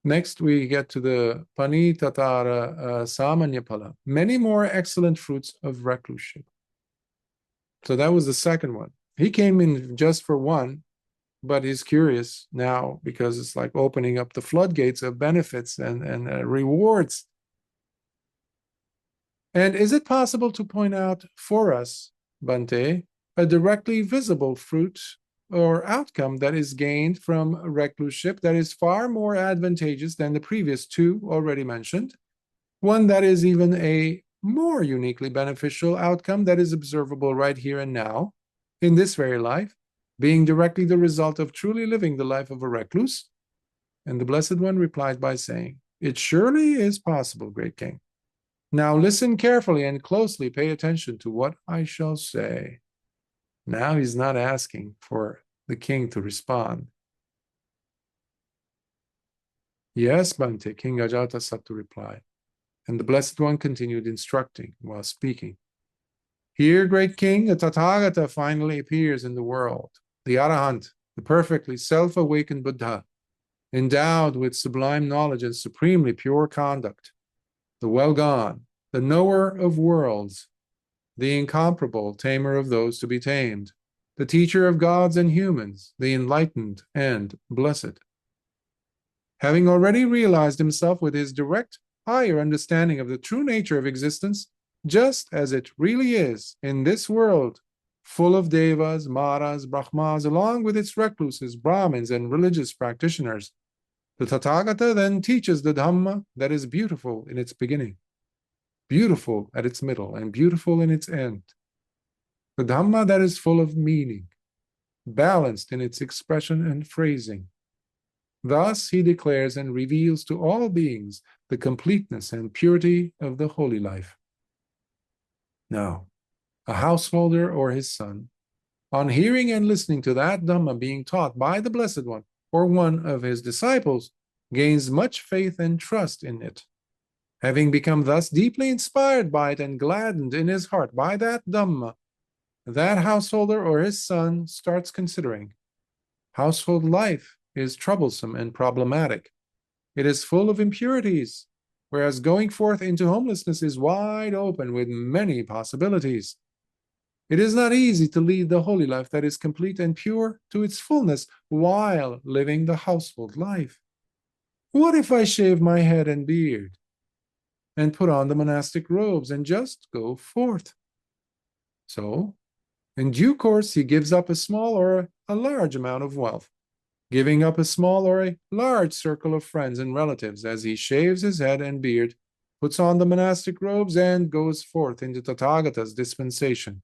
Next, we get to the Panitatara Sāmaññaphala, many more excellent fruits of recluseship. So that was the second one. He came in just for one, but he's curious now because it's like opening up the floodgates of benefits and rewards. And is it possible to point out for us, Bhante, a directly visible fruit or outcome that is gained from recluseship that is far more advantageous than the previous two already mentioned, one that is even a more uniquely beneficial outcome that is observable right here and now, in this very life, being directly the result of truly living the life of a recluse? And the Blessed One replied by saying, it surely is possible, great king. Now listen carefully and closely, pay attention to what I shall say. Now he's not asking for the king to respond. Yes, Bhante, King Ajatassatu replied. And the Blessed One continued instructing while speaking. Here, great king, a Tathagata finally appears in the world, the Arahant, the perfectly self-awakened Buddha, endowed with sublime knowledge and supremely pure conduct, the well-gone, the knower of worlds, the incomparable tamer of those to be tamed, the teacher of gods and humans, the enlightened and blessed. Having already realized himself with his direct, higher understanding of the true nature of existence, just as it really is in this world, full of devas, maras, brahmas, along with its recluses, brahmins, and religious practitioners. The Tathagata then teaches the Dhamma that is beautiful in its beginning, beautiful at its middle, and beautiful in its end. The Dhamma that is full of meaning, balanced in its expression and phrasing. Thus he declares and reveals to all beings the completeness and purity of the holy life. Now, a householder or his son, on hearing and listening to that Dhamma being taught by the Blessed One or one of his disciples, gains much faith and trust in it. Having become thus deeply inspired by it and gladdened in his heart by that Dhamma, that householder or his son starts considering, household life is troublesome and problematic. It is full of impurities, whereas going forth into homelessness is wide open with many possibilities. It is not easy to lead the holy life that is complete and pure to its fullness while living the household life. What if I shave my head and beard and put on the monastic robes and just go forth? So, in due course, he gives up a small or a large amount of wealth, giving up a small or a large circle of friends and relatives as he shaves his head and beard, puts on the monastic robes, and goes forth into Tathagata's dispensation,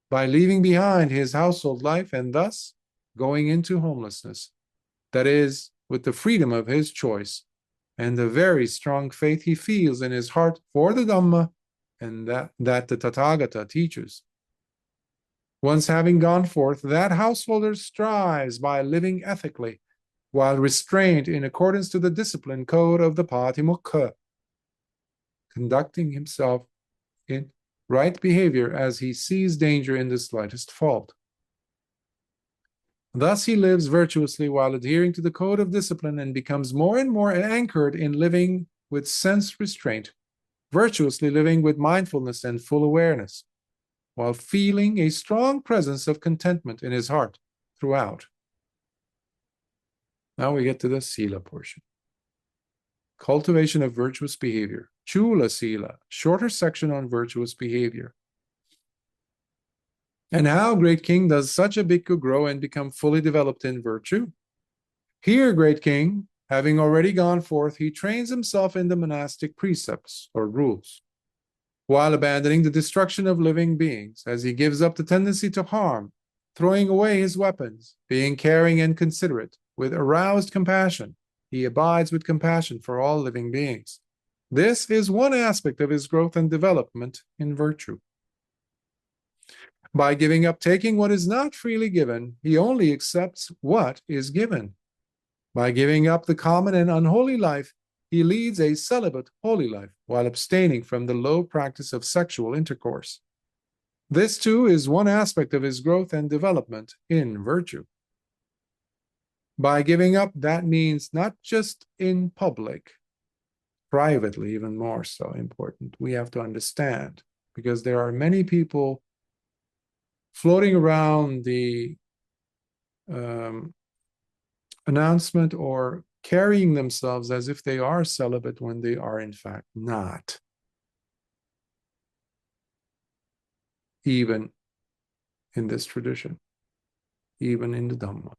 by leaving behind his household life and thus going into homelessness. That is, with the freedom of his choice and the very strong faith he feels in his heart for the Dhamma and that the Tathagata teaches. Once having gone forth, that householder strives by living ethically, while restrained in accordance to the discipline code of the Patimokkha, conducting himself in right behavior as he sees danger in the slightest fault. Thus he lives virtuously while adhering to the code of discipline and becomes more and more anchored in living with sense restraint, virtuously living with mindfulness and full awareness, while feeling a strong presence of contentment in his heart throughout. Now we get to the Sila portion. Cultivation of virtuous behavior. Chula Sila, shorter section on virtuous behavior. And how, great king, does such a bhikkhu grow and become fully developed in virtue? Here, great king, having already gone forth, he trains himself in the monastic precepts or rules, while abandoning the destruction of living beings, as he gives up the tendency to harm, throwing away his weapons, being caring and considerate, with aroused compassion. He abides with compassion for all living beings. This is one aspect of his growth and development in virtue. By giving up taking what is not freely given, he only accepts what is given. By giving up the common and unholy life, he leads a celibate holy life while abstaining from the low practice of sexual intercourse. This too is one aspect of his growth and development in virtue. By giving up, that means not just in public, privately, even more so important. We have to understand, because there are many people floating around the announcement or carrying themselves as if they are celibate when they are in fact not. Even in this tradition, even in the Dhamma.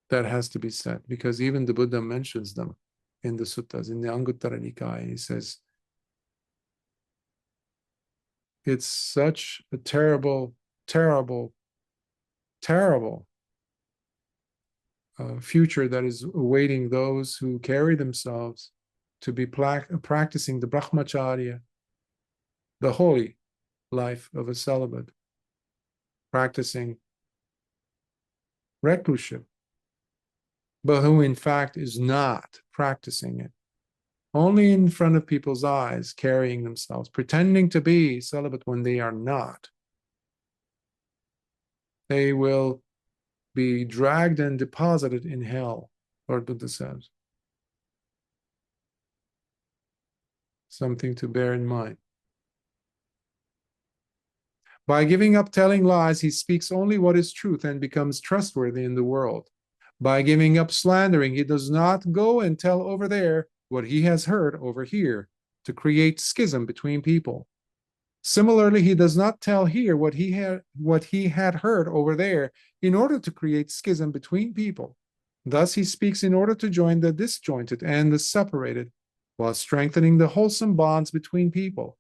That has to be said, because even the Buddha mentions them in the suttas, in the Anguttara Nikaya. He says, it's such a terrible, terrible, terrible future that is awaiting those who carry themselves to be practicing the brahmacharya, the holy life of a celibate, practicing recluseship, but who in fact is not practicing it, only in front of people's eyes, carrying themselves, pretending to be celibate when they are not. They will be dragged and deposited in hell, Lord Buddha says. Something to bear in mind. By giving up telling lies, he speaks only what is truth and becomes trustworthy in the world. By giving up slandering, he does not go and tell over there what he has heard over here to create schism between people. Similarly, he does not tell here what he had heard over there in order to create schism between people. Thus, he speaks in order to join the disjointed and the separated, while strengthening the wholesome bonds between people.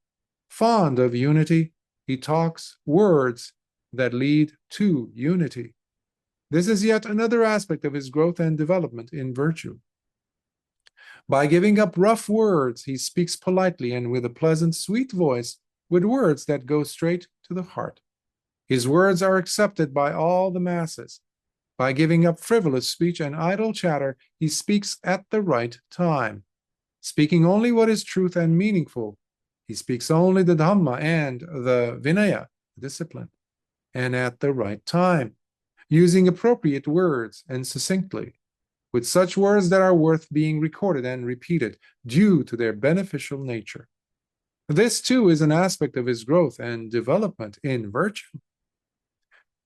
Fond of unity, he talks words that lead to unity. This is yet another aspect of his growth and development in virtue. By giving up rough words, he speaks politely and with a pleasant, sweet voice, with words that go straight to the heart. His words are accepted by all the masses. By giving up frivolous speech and idle chatter, he speaks at the right time, speaking only what is truth and meaningful. He speaks only the Dhamma and the Vinaya, discipline, and at the right time, using appropriate words and succinctly, with such words that are worth being recorded and repeated due to their beneficial nature. This, too, is an aspect of his growth and development in virtue.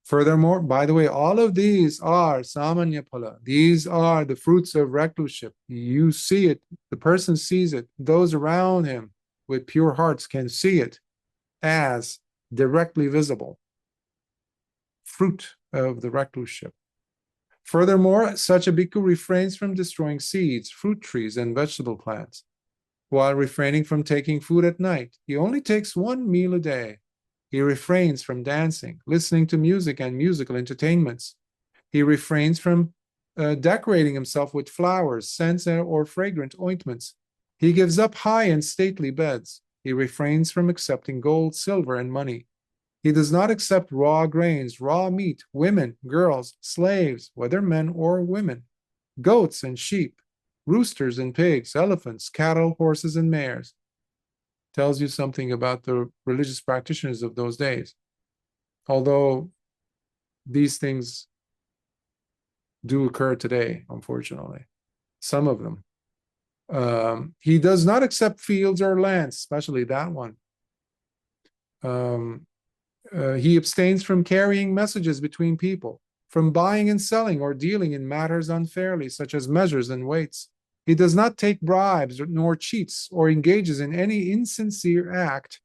Furthermore, by the way, all of these are Sāmaññaphala. These are the fruits of recluseship. You see it, the person sees it, those around him with pure hearts can see it as directly visible. Fruit of the recluseship. Furthermore, such a bhikkhu refrains from destroying seeds, fruit trees, and vegetable plants, while refraining from taking food at night. He only takes one meal a day. He refrains from dancing, listening to music and musical entertainments. He refrains from decorating himself with flowers, scents, or fragrant ointments. He gives up high and stately beds. He refrains from accepting gold, silver, and money. He does not accept raw grains, raw meat, women, girls, slaves, whether men or women, goats and sheep, roosters and pigs, elephants, cattle, horses, and mares. Tells you something about the religious practitioners of those days. Although these things do occur today, unfortunately, some of them. He does not accept fields or lands, especially that one. He abstains from carrying messages between people, from buying and selling or dealing in matters unfairly, such as measures and weights. He does not take bribes nor cheats or engages in any insincere act.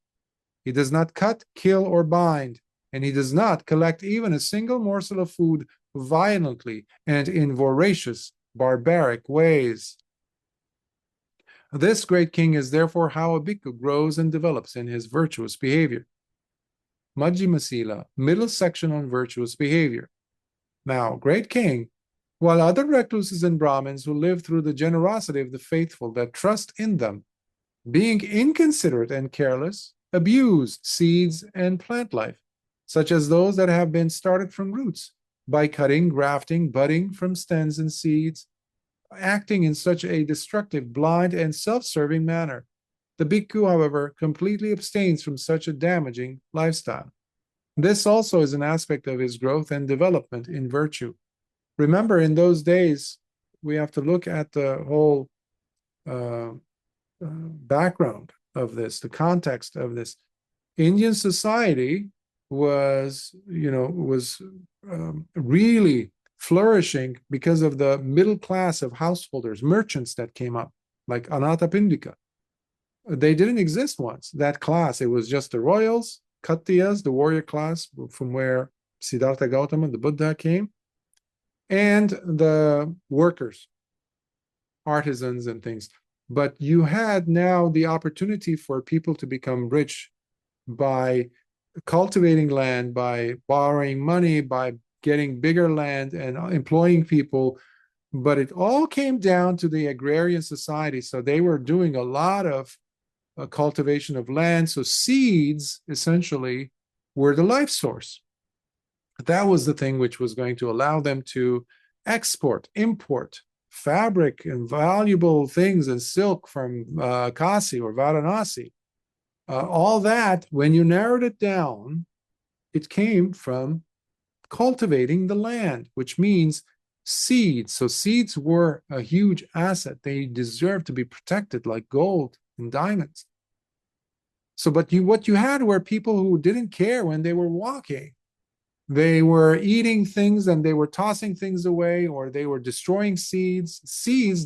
He does not cut, kill, or bind, and he does not collect even a single morsel of food violently and in voracious, barbaric ways. This great king is therefore how a bhikkhu grows and develops in his virtuous behavior. Majjhima Sila, middle section on virtuous behavior. Now, great king, while other recluses and Brahmins who live through the generosity of the faithful that trust in them, being inconsiderate and careless, abuse seeds and plant life, such as those that have been started from roots, by cutting, grafting, budding from stems and seeds, acting in such a destructive, blind, and self-serving manner. The bhikkhu, however, completely abstains from such a damaging lifestyle. This also is an aspect of his growth and development in virtue. Remember, in those days, we have to look at the whole background of this, the context of this. Indian society was, really flourishing because of the middle class of householders, merchants that came up, like Anathapindika. They didn't exist once, that class. It was just the royals, Kshatriyas, the warrior class from where Siddhartha Gautama, the Buddha, came, and the workers, artisans and things. But you had now the opportunity for people to become rich by cultivating land, by borrowing money, by getting bigger land and employing people. But it all came down to the agrarian society. So they were doing a lot of cultivation of land. So seeds essentially were the life source. That was the thing which was going to allow them to export, import fabric and valuable things and silk from Kasi or Varanasi. All that, when you narrowed it down, it came from cultivating the land, which means seeds. So seeds were a huge asset. They deserved to be protected like gold and diamonds. So, but what you had were people who didn't care when they were walking. They were eating things and they were tossing things away, or they were destroying seeds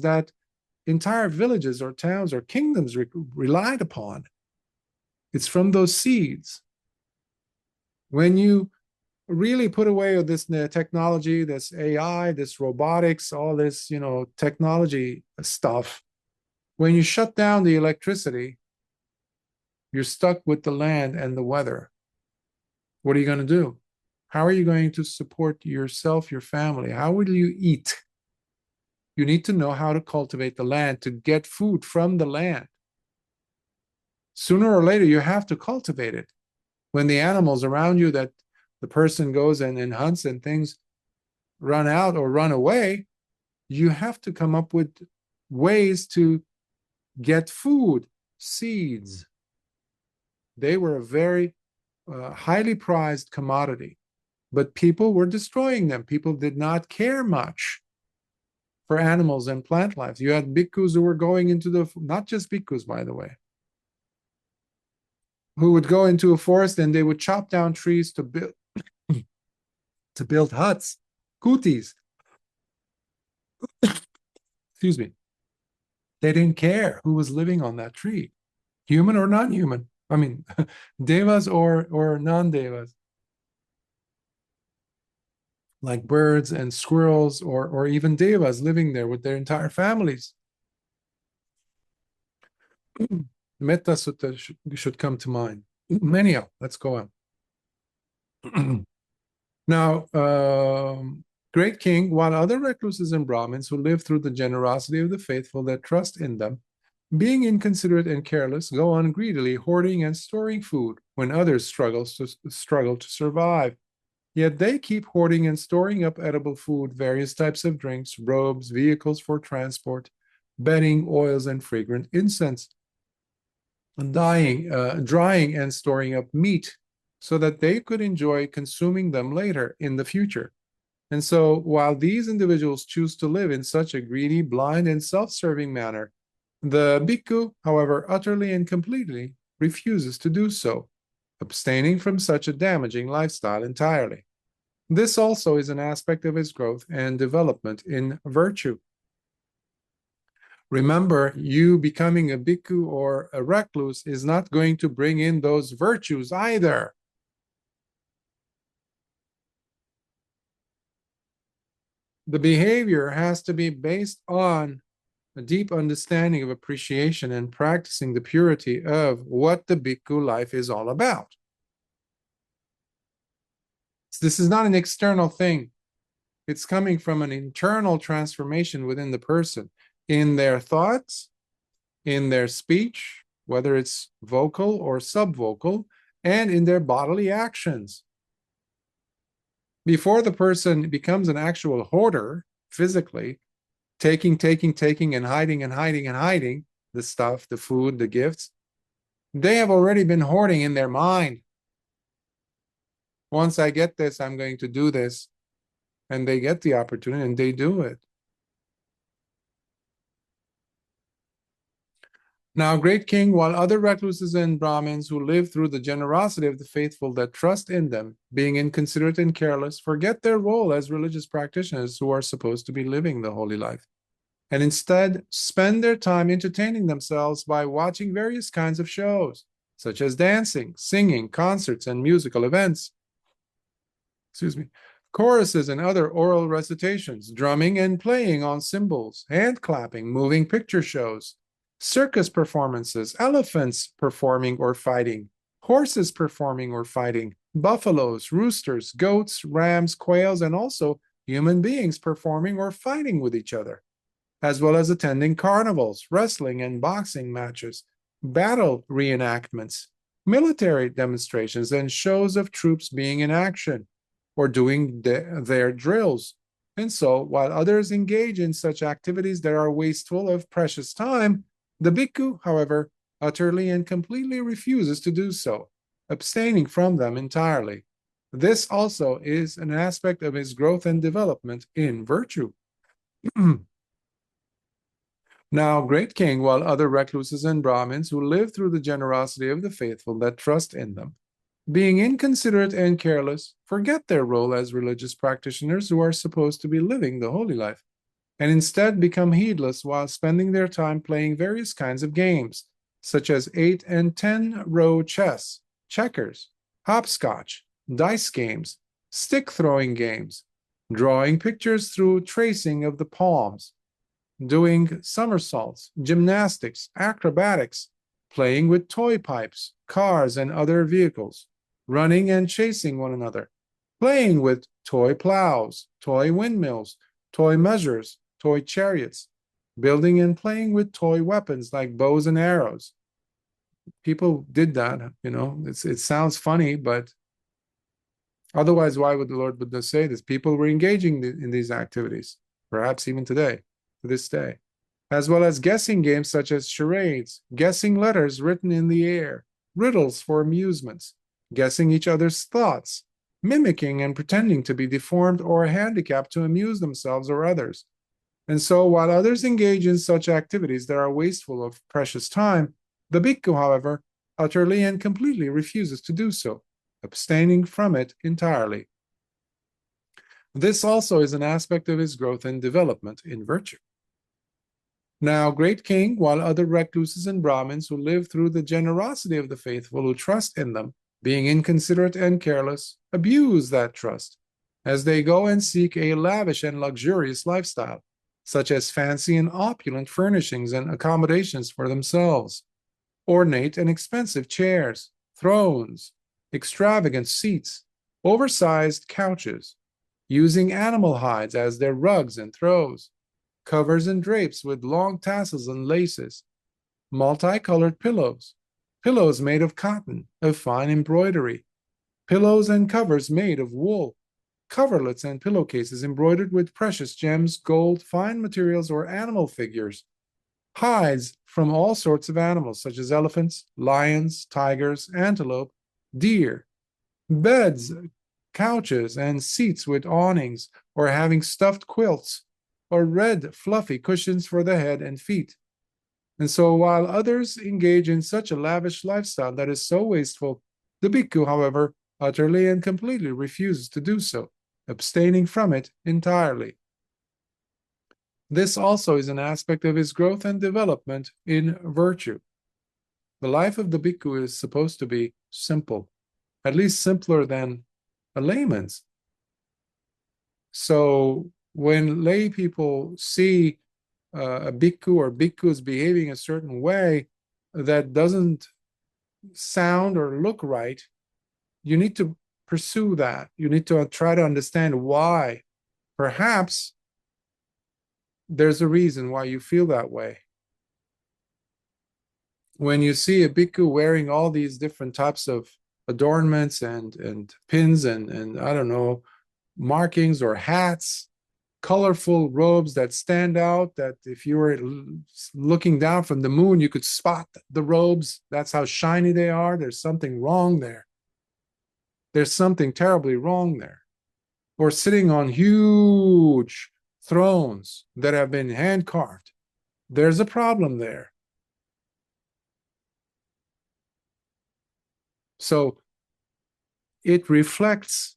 that entire villages or towns or kingdoms relied upon. It's from those seeds. When you really put away this technology, this AI, this robotics, all this, technology stuff, when you shut down the electricity, you're stuck with the land and the weather. What are you going to do? How are you going to support yourself, your family? How will you eat? You need to know how to cultivate the land, to get food from the land. Sooner or later, you have to cultivate it. When the animals around you that the person goes and hunts and things run out or run away, you have to come up with ways to get food, seeds. They were a very highly prized commodity, but people were destroying them. People did not care much for animals and plant life. You had bhikkhus who were going into not just bhikkhus, by the way, who would go into a forest and they would chop down trees to build huts, kutis. Excuse me. They didn't care who was living on that tree, human or non-human. I mean, devas or non-devas, like birds and squirrels, or even devas living there with their entire families. Metta Sutta should come to mind. Anyhow, let's go on. Now, great king, while other recluses and Brahmins who live through the generosity of the faithful that trust in them, being inconsiderate and careless, go on greedily hoarding and storing food when others struggle to survive. Yet they keep hoarding and storing up edible food, various types of drinks, robes, vehicles for transport, bedding, oils, and fragrant incense, and drying and storing up meat so that they could enjoy consuming them later in the future. And so while these individuals choose to live in such a greedy, blind, and self-serving manner, the bhikkhu, however, utterly and completely refuses to do so, abstaining from such a damaging lifestyle entirely. This also is an aspect of his growth and development in virtue. Remember, you becoming a bhikkhu or a recluse is not going to bring in those virtues either. The behavior has to be based on a deep understanding of appreciation and practicing the purity of what the bhikkhu life is all about. This is not an external thing. It's coming from an internal transformation within the person, in their thoughts, in their speech, whether it's vocal or subvocal, and in their bodily actions. Before the person becomes an actual hoarder, physically, taking, and hiding the stuff, the food, the gifts, they have already been hoarding in their mind. Once I get this, I'm going to do this. And they get the opportunity and they do it. Now, great king, while other recluses and Brahmins who live through the generosity of the faithful that trust in them, being inconsiderate and careless, forget their role as religious practitioners who are supposed to be living the holy life, and instead spend their time entertaining themselves by watching various kinds of shows, such as dancing, singing, concerts, and musical events. Choruses and other oral recitations, drumming and playing on cymbals, hand clapping, moving picture shows, circus performances, elephants performing or fighting, horses performing or fighting, buffaloes, roosters, goats, rams, quails, and also human beings performing or fighting with each other, as well as attending carnivals, wrestling and boxing matches, battle reenactments, military demonstrations, and shows of troops being in action or doing their drills. And so, while others engage in such activities that are wasteful of precious time, the bhikkhu, however, utterly and completely refuses to do so, abstaining from them entirely. This also is an aspect of his growth and development in virtue. Now, great king, while other recluses and Brahmins who live through the generosity of the faithful that trust in them, being inconsiderate and careless, forget their role as religious practitioners who are supposed to be living the holy life, and instead become heedless while spending their time playing various kinds of games, such as 8 and 10-row chess, checkers, hopscotch, dice games, stick-throwing games, drawing pictures through tracing of the palms, doing somersaults, gymnastics, acrobatics, playing with toy pipes, cars, and other vehicles, running and chasing one another, playing with toy plows, toy windmills, toy measures, toy chariots, building and playing with toy weapons like bows and arrows. People did that, it sounds funny, but otherwise, why would the Lord Buddha say this? People were engaging in these activities, perhaps even today, to this day, as well as guessing games such as charades, guessing letters written in the air, riddles for amusements, guessing each other's thoughts, mimicking and pretending to be deformed or handicapped to amuse themselves or others. And so, while others engage in such activities that are wasteful of precious time, the bhikkhu, however, utterly and completely refuses to do so, abstaining from it entirely. This also is an aspect of his growth and development in virtue. Now, great king, while other recluses and Brahmins who live through the generosity of the faithful who trust in them, being inconsiderate and careless, abuse that trust, as they go and seek a lavish and luxurious lifestyle, such as fancy and opulent furnishings and accommodations for themselves, ornate and expensive chairs, thrones, extravagant seats, oversized couches, using animal hides as their rugs and throws, covers and drapes with long tassels and laces, multicolored pillows, pillows made of cotton, of fine embroidery, pillows and covers made of wool, coverlets and pillowcases embroidered with precious gems, gold, fine materials, or animal figures, hides from all sorts of animals such as elephants, lions, tigers, antelope, deer, beds, couches, and seats with awnings, or having stuffed quilts, or red, fluffy cushions for the head and feet. And so, while others engage in such a lavish lifestyle that is so wasteful, the bhikkhu, however, utterly and completely refuses to do so, abstaining from it entirely. This also is an aspect of his growth and development in virtue. The life of the bhikkhu is supposed to be simple, at least simpler than a layman's. So when lay people see a bhikkhu or bhikkhus behaving a certain way that doesn't sound or look right, you need to pursue that. You need to try to understand why. Perhaps there's a reason why you feel that way. When you see a bhikkhu wearing all these different types of adornments and pins and I don't know, markings or hats, colorful robes that stand out, that if you were looking down from the moon, you could spot the robes. That's how shiny they are. There's something wrong there. There's something terribly wrong there. Or sitting on huge thrones that have been hand carved. There's a problem there. So it reflects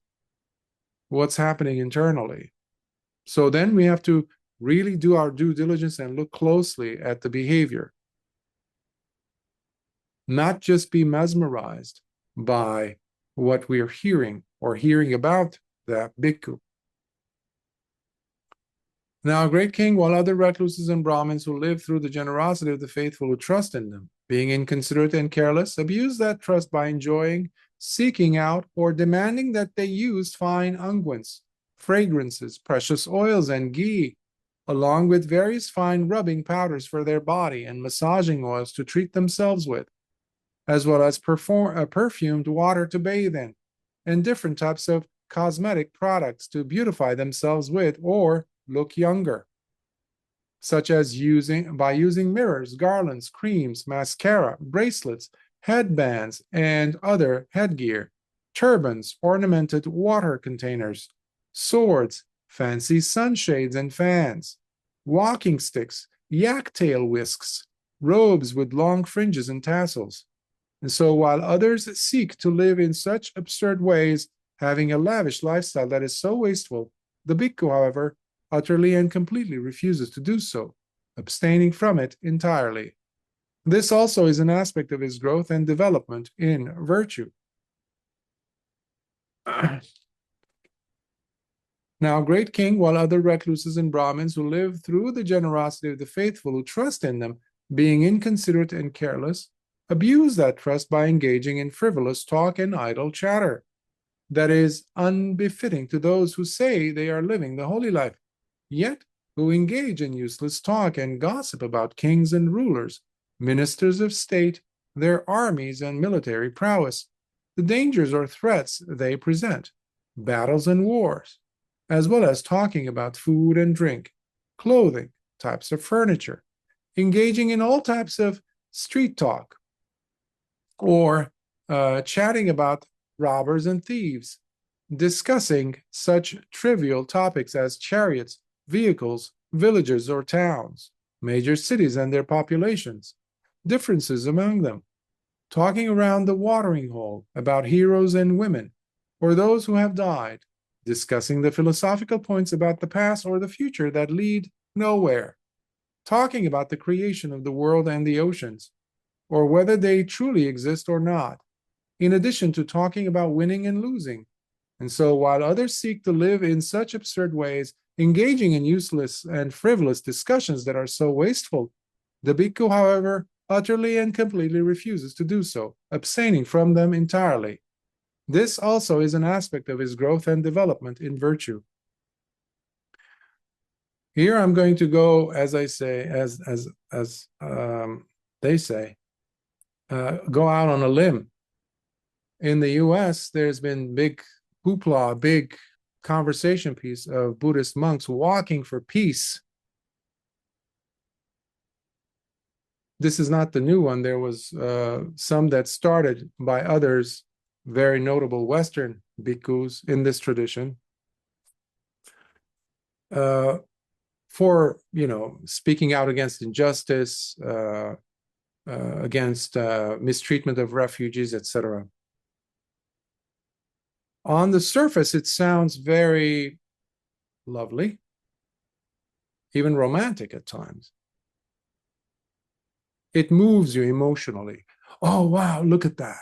what's happening internally. So then we have to really do our due diligence and look closely at the behavior. Not just be mesmerized by what we're hearing or hearing about that bhikkhu. Now, great king, while other recluses and Brahmins who live through the generosity of the faithful who trust in them, being inconsiderate and careless, abuse that trust by enjoying, seeking out, or demanding that they use fine unguents, fragrances, precious oils, and ghee, along with various fine rubbing powders for their body and massaging oils to treat themselves with, as well as perfumed water to bathe in, and different types of cosmetic products to beautify themselves with or look younger, such as by using mirrors, garlands, creams, mascara, bracelets, headbands, and other headgear, turbans, ornamented water containers, swords, fancy sunshades and fans, walking sticks, yak tail whisks, robes with long fringes and tassels. And so while others seek to live in such absurd ways, having a lavish lifestyle that is so wasteful, the bhikkhu, however, utterly and completely refuses to do so, abstaining from it entirely. This also is an aspect of his growth and development in virtue. Now, great king, while other recluses and Brahmins who live through the generosity of the faithful who trust in them, being inconsiderate and careless, abuse that trust by engaging in frivolous talk and idle chatter that is unbefitting to those who say they are living the holy life, yet who engage in useless talk and gossip about kings and rulers, ministers of state, their armies and military prowess, the dangers or threats they present, battles and wars, as well as talking about food and drink, clothing, types of furniture, engaging in all types of street talk, or chatting about robbers and thieves, discussing such trivial topics as chariots, vehicles, villages or towns, major cities and their populations, differences among them, talking around the watering hole about heroes and women, or those who have died, discussing the philosophical points about the past or the future that lead nowhere, talking about the creation of the world and the oceans, or whether they truly exist or not, in addition to talking about winning and losing. And so while others seek to live in such absurd ways, engaging in useless and frivolous discussions that are so wasteful, the bhikkhu, however, utterly and completely refuses to do so, abstaining from them entirely. This also is an aspect of his growth and development in virtue. Here I'm going to go, as I say, as they say, go out on a limb. In the US, there's been big hoopla, big conversation piece of Buddhist monks walking for peace. This is not the new one. There was some that started by others, very notable Western bhikkhus in this tradition, for, speaking out against injustice, against mistreatment of refugees, etc. On the surface, it sounds very lovely, even romantic at times. It moves you emotionally. Oh, wow, look at that.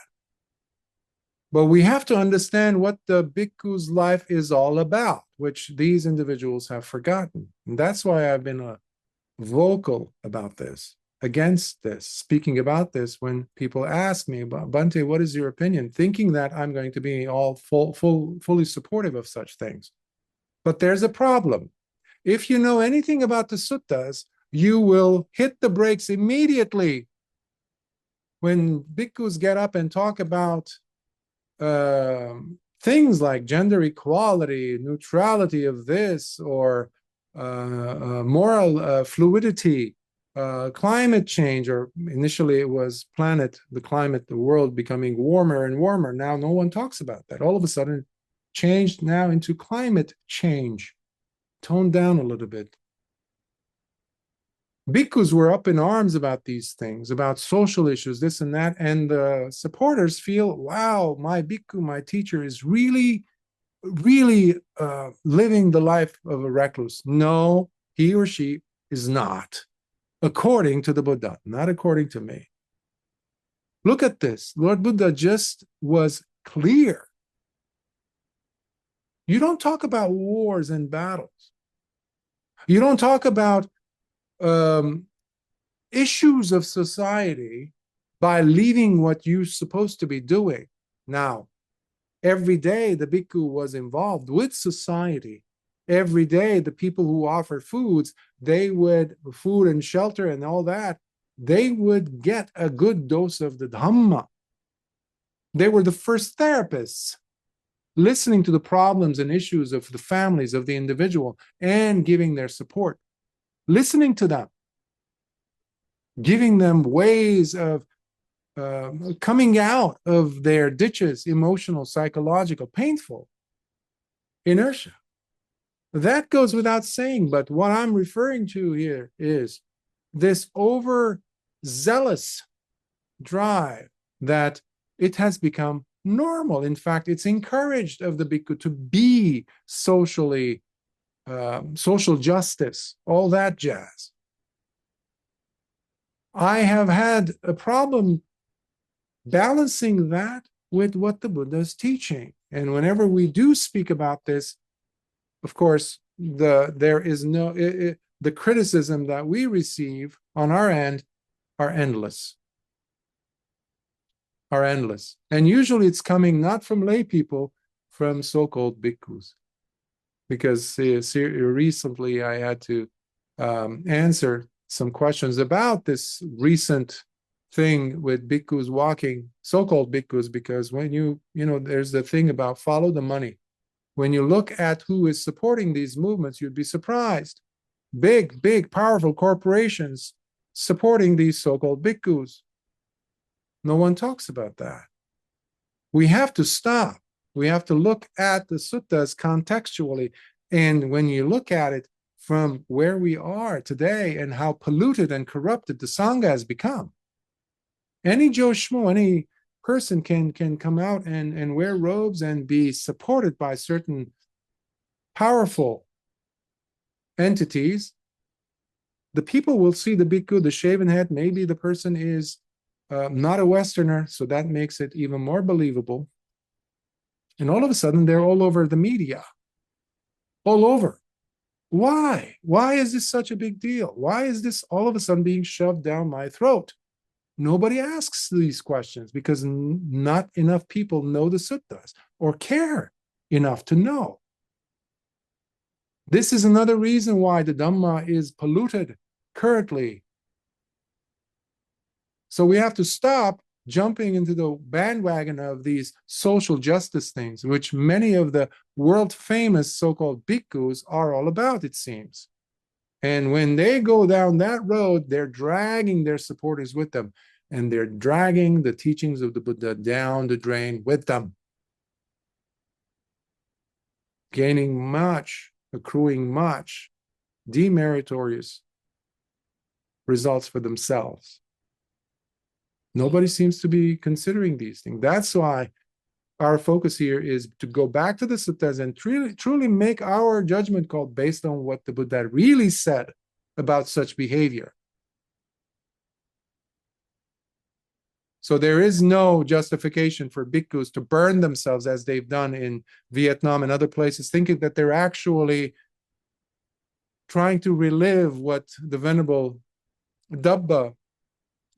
But we have to understand what the bhikkhu's life is all about, which these individuals have forgotten. And that's why I've been vocal about this, against this, speaking about this when people ask me about, Bhante, what is your opinion? Thinking that I'm going to be all fully supportive of such things. But there's a problem. If you know anything about the suttas, you will hit the brakes immediately when bhikkhus get up and talk about things like gender equality, neutrality of this, or moral fluidity, climate change, or initially it was the world becoming warmer and warmer. Now no one talks about that. All of a sudden, it changed now into climate change, toned down a little bit. Bhikkhus were up in arms about these things, about social issues, this and that, and the supporters feel, wow, my bhikkhu, my teacher is really living the life of a recluse. No, he or she is not, according to the Buddha, not according to me. Look at this. Lord Buddha just was clear. You don't talk about wars and battles. You don't talk about issues of society by leaving what you're supposed to be doing. Now, every day the bhikkhu was involved with society. Every day the people who offer foods, food and shelter and all that, they would get a good dose of the Dhamma. They were the first therapists, listening to the problems and issues of the families of the individual and giving their support. Listening to them, giving them ways of coming out of their ditches, emotional, psychological, painful inertia. That goes without saying, but what I'm referring to here is this overzealous drive that it has become normal. In fact, it's encouraged of the bhikkhu to be socially social justice, all that jazz. I have had a problem balancing that with what the Buddha is teaching. And whenever we do speak about this, of course, there is no, the criticism that we receive on our end are endless. And usually it's coming not from lay people, from so-called bhikkhus. Because recently I had to answer some questions about this recent thing with bhikkhus walking, so-called bhikkhus, because when there's the thing about follow the money. When you look at who is supporting these movements, you'd be surprised. Big, powerful corporations supporting these so-called bhikkhus. No one talks about that. We have to stop. We have to look at the suttas contextually. And when you look at it from where we are today and how polluted and corrupted the Sangha has become, any Joe Schmo, any person can come out and wear robes and be supported by certain powerful entities. The people will see the bhikkhu, the shaven head. Maybe the person is not a Westerner, so that makes it even more believable. And all of a sudden, they're all over the media. All over. Why? Why is this such a big deal? Why is this all of a sudden being shoved down my throat? Nobody asks these questions because not enough people know the suttas or care enough to know. This is another reason why the Dhamma is polluted currently. So we have to stop jumping into the bandwagon of these social justice things, which many of the world famous so-called bhikkhus are all about, it seems. And when they go down that road, they're dragging their supporters with them, and they're dragging the teachings of the Buddha down the drain with them, gaining much, accruing much demeritorious results for themselves. Nobody seems to be considering these things. That's why our focus here is to go back to the suttas and truly make our judgment call based on what the Buddha really said about such behavior. So there is no justification for bhikkhus to burn themselves as they've done in Vietnam and other places, thinking that they're actually trying to relive what the Venerable Dabba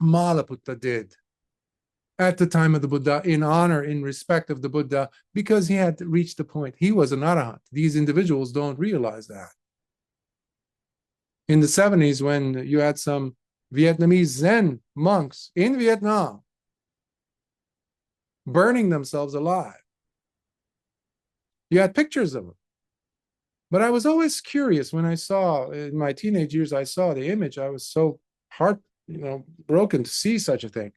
Malaputta did at the time of the Buddha, in honor, in respect of the Buddha, because he had reached the point. He was an Arahant. These individuals don't realize that. In the 70s, when you had some Vietnamese Zen monks in Vietnam burning themselves alive, you had pictures of them. But I was always curious when I saw, in my teenage years, I saw the image. I was so broken to see such a thing.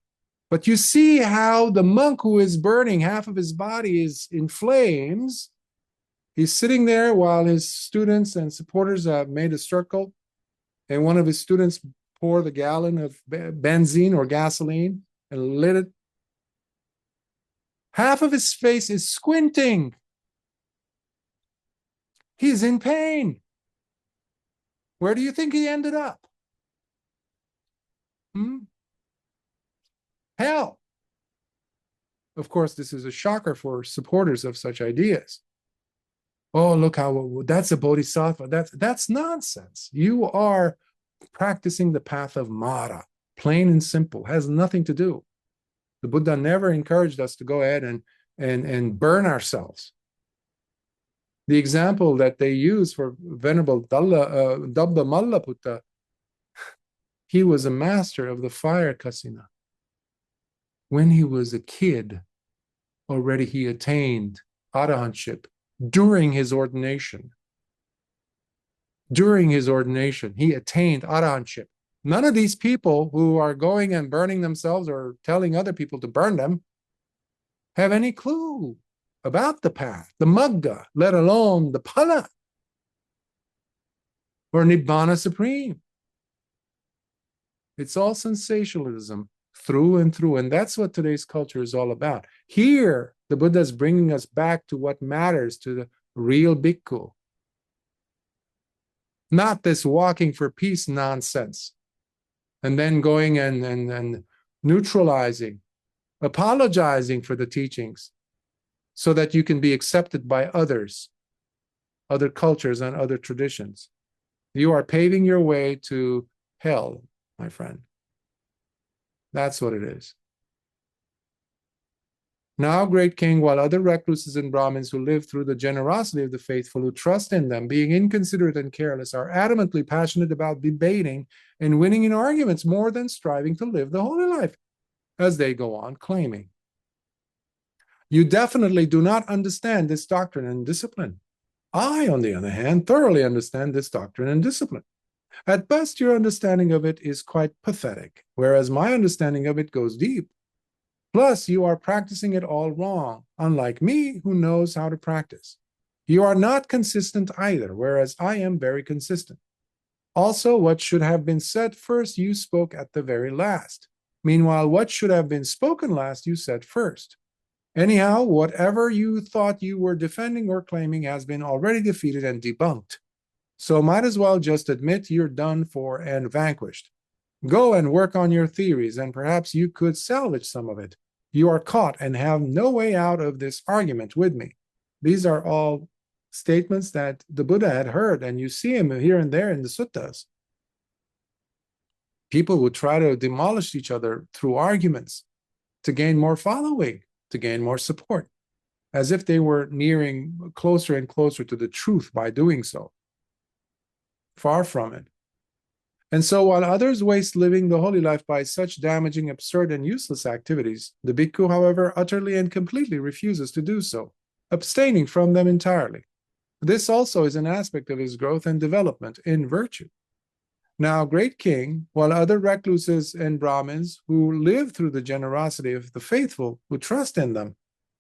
But you see how the monk who is burning, half of his body is in flames. He's sitting there while his students and supporters have made a circle, and one of his students poured a gallon of benzene or gasoline and lit it. Half of his face is squinting. He's in pain. Where do you think he ended up? Hell. Of course, this is a shocker for supporters of such ideas. Oh, look how that's a bodhisattva. That's nonsense. You are practicing the path of Mara, plain and simple, has nothing to do. The Buddha never encouraged us to go ahead and burn ourselves. The example that they use for Venerable Dabba Malaputta, he was a master of the fire kasina. When he was a kid, already he attained Arahantshiip during his ordination. During his ordination, he attained Arahantshiip. None of these people who are going and burning themselves or telling other people to burn them have any clue about the path, the Magga, let alone the Phala or Nibbana Supreme. It's all sensationalism through and through, and that's what today's culture is all about. Here, the Buddha is bringing us back to what matters, to the real bhikkhu. Not this walking for peace nonsense. and then going and neutralizing, apologizing for the teachings so that you can be accepted by others, other cultures and other traditions. You are paving your way to hell, my friend. That's what it is. Now, great king, while other recluses and Brahmins who live through the generosity of the faithful, who trust in them, being inconsiderate and careless, are adamantly passionate about debating and winning in arguments more than striving to live the holy life, as they go on claiming. You definitely do not understand this doctrine and discipline. I, on the other hand, thoroughly understand this doctrine and discipline. At best, your understanding of it is quite pathetic, whereas my understanding of it goes deep. Plus, you are practicing it all wrong, unlike me, who knows how to practice. You are not consistent either, whereas I am very consistent. Also, what should have been said first, you spoke at the very last. Meanwhile, what should have been spoken last, you said first. Anyhow, whatever you thought you were defending or claiming has been already defeated and debunked. So might as well just admit you're done for and vanquished. Go and work on your theories, and perhaps you could salvage some of it. You are caught and have no way out of this argument with me. These are all statements that the Buddha had heard, and you see him here and there in the suttas. People would try to demolish each other through arguments to gain more following, to gain more support, as if they were nearing closer and closer to the truth by doing so. Far from it. And so while others waste living the holy life by such damaging, absurd, and useless activities, the bhikkhu, however, utterly and completely refuses to do so, abstaining from them entirely. This also is an aspect of his growth and development in virtue. Now, great king, while other recluses and Brahmins who live through the generosity of the faithful who trust in them,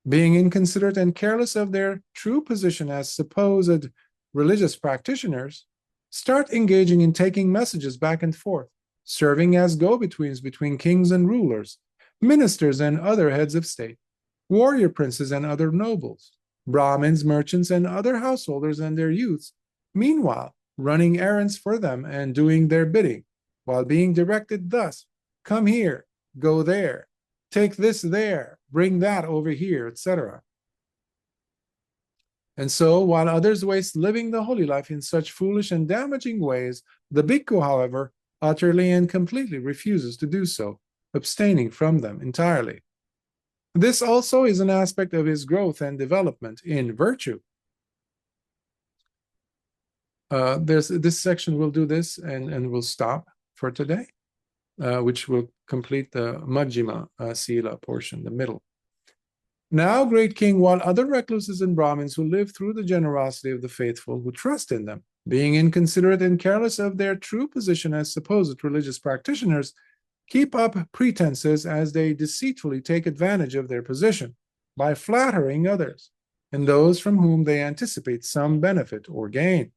being inconsiderate and careless of their true position as supposed religious practitioners, start engaging in taking messages back and forth, serving as go-betweens between kings and rulers, ministers and other heads of state, warrior princes and other nobles, Brahmins, merchants, and other householders and their youths, meanwhile running errands for them and doing their bidding, while being directed thus: come here, go there, take this there, bring that over here, etc. And so, while others waste living the holy life in such foolish and damaging ways, the bhikkhu, however, utterly and completely refuses to do so, abstaining from them entirely. This also is an aspect of his growth and development in virtue. There's this section, we'll do this and we'll stop for today, which will complete the Majjhima Sila portion, the middle. Now, great king, while other recluses and Brahmins who live through the generosity of the faithful who trust in them, being inconsiderate and careless of their true position as supposed religious practitioners, keep up pretenses as they deceitfully take advantage of their position by flattering others and those from whom they anticipate some benefit or gain,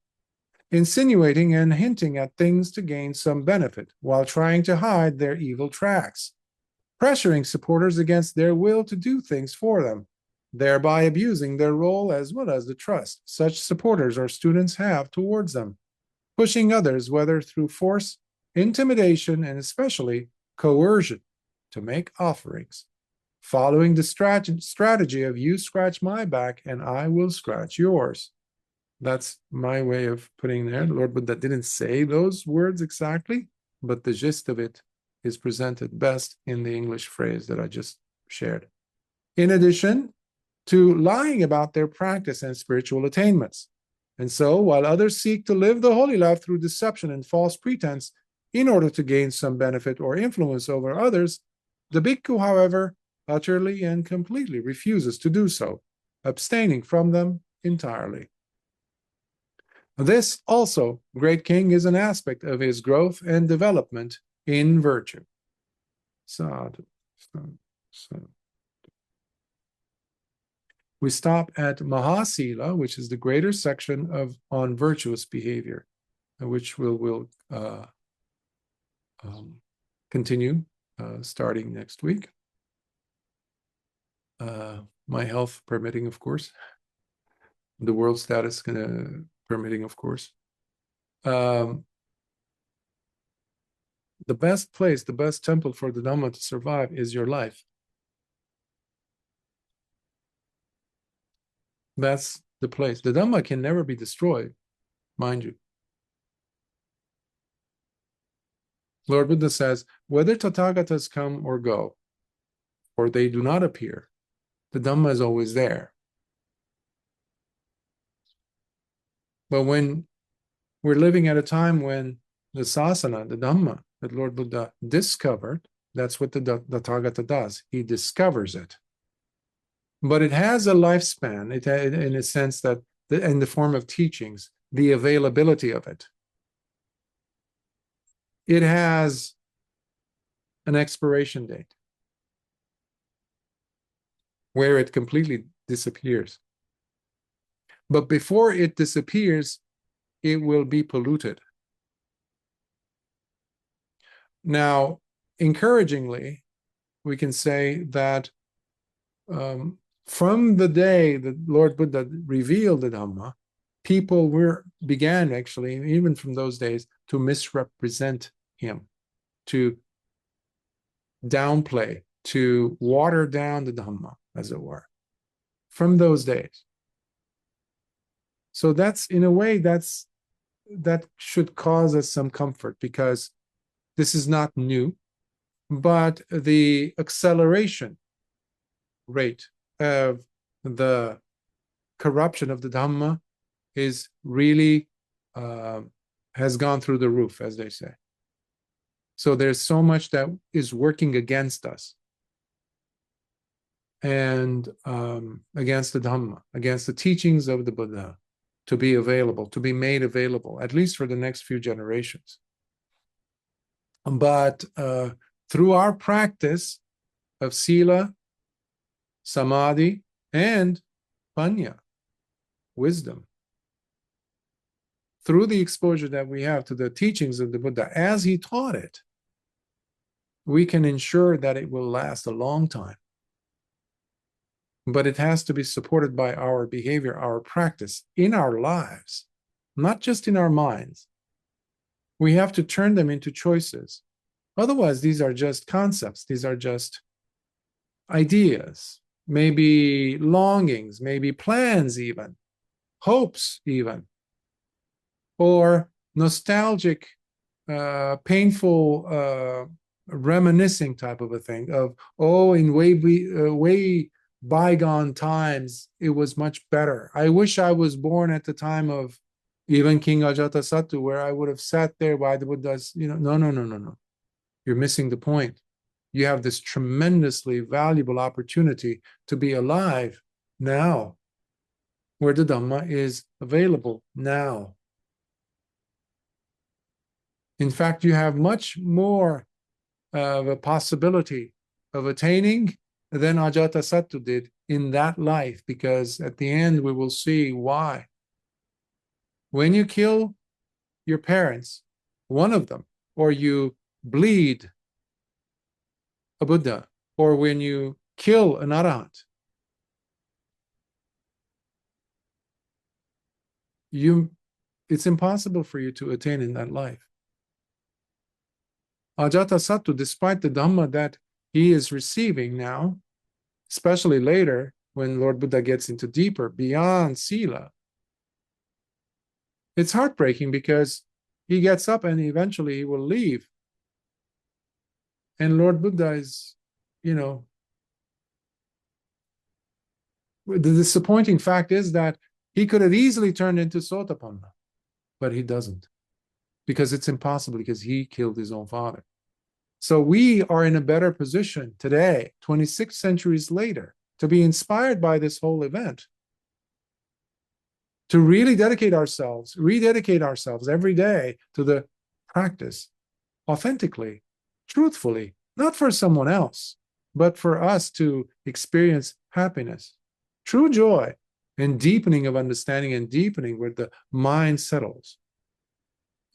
insinuating and hinting at things to gain some benefit while trying to hide their evil tracks, pressuring supporters against their will to do things for them, thereby abusing their role as well as the trust such supporters or students have towards them, pushing others, whether through force, intimidation, and especially coercion, to make offerings, following the strategy of you scratch my back and I will scratch yours. That's my way of putting there. Lord Buddha didn't say those words exactly, but the gist of it is presented best in the English phrase that I just shared. In addition to lying about their practice and spiritual attainments. And so, while others seek to live the holy life through deception and false pretense in order to gain some benefit or influence over others, the bhikkhu, however, utterly and completely refuses to do so, abstaining from them entirely. This also, great king, is an aspect of his growth and development in virtue. Sadhu, sadhu, sadhu. We stop at Mahasila, which is the greater section of on virtuous behavior, which we'll continue starting next week. My health permitting, of course. The world status permitting, of course. The best place, the best temple for the Dhamma to survive is your life. That's the place. The Dhamma can never be destroyed, mind you. Lord Buddha says, whether Tathagatas come or go, or they do not appear, the Dhamma is always there. But when we're living at a time when the sasana, the Dhamma that Lord Buddha discovered, that's what the Tathagata does. He discovers it. But it has a lifespan, in a sense that, in the form of teachings, the availability of it. It has an expiration date where it completely disappears. But before it disappears, it will be polluted. Now, encouragingly, we can say that from the day that Lord Buddha revealed the Dhamma, people began actually, even from those days, to misrepresent him, to downplay, to water down the Dhamma, as it were, from those days. So that's, in a way, that should cause us some comfort, because this is not new, but the acceleration rate of the corruption of the Dhamma is really has gone through the roof, as they say. So there's so much that is working against us, and against the Dhamma, against the teachings of the Buddha, to be available, to be made available, at least for the next few generations. But through our practice of sila, samadhi, and panya, wisdom, through the exposure that we have to the teachings of the Buddha as he taught it, we can ensure that it will last a long time. But it has to be supported by our behavior, our practice in our lives, not just in our minds. We have to turn them into choices. Otherwise, these are just concepts. These are just ideas, maybe longings, maybe plans even, hopes even, or nostalgic, painful, reminiscing type of a thing of, oh, in way bygone times, it was much better. I wish I was born at the time of even King Ajatassatu, where I would have sat there by the Buddha's, no. You're missing the point. You have this tremendously valuable opportunity to be alive now, where the Dhamma is available now. In fact, you have much more of a possibility of attaining than Ajatassatu did in that life, because at the end we will see why. When you kill your parents, one of them, or you bleed a Buddha, or when you kill an Arahant, it's impossible for you to attain in that life. Ajatassatu, despite the Dhamma that he is receiving now, especially later when Lord Buddha gets into deeper, beyond sila, it's heartbreaking, because he gets up and eventually he will leave. And Lord Buddha is, the disappointing fact is that he could have easily turned into Sotapanna, but he doesn't, because it's impossible, because he killed his own father. So we are in a better position today, 26 centuries later, to be inspired by this whole event, to really rededicate ourselves every day to the practice, authentically, truthfully, not for someone else, but for us to experience happiness, true joy, and deepening of understanding, and deepening where the mind settles.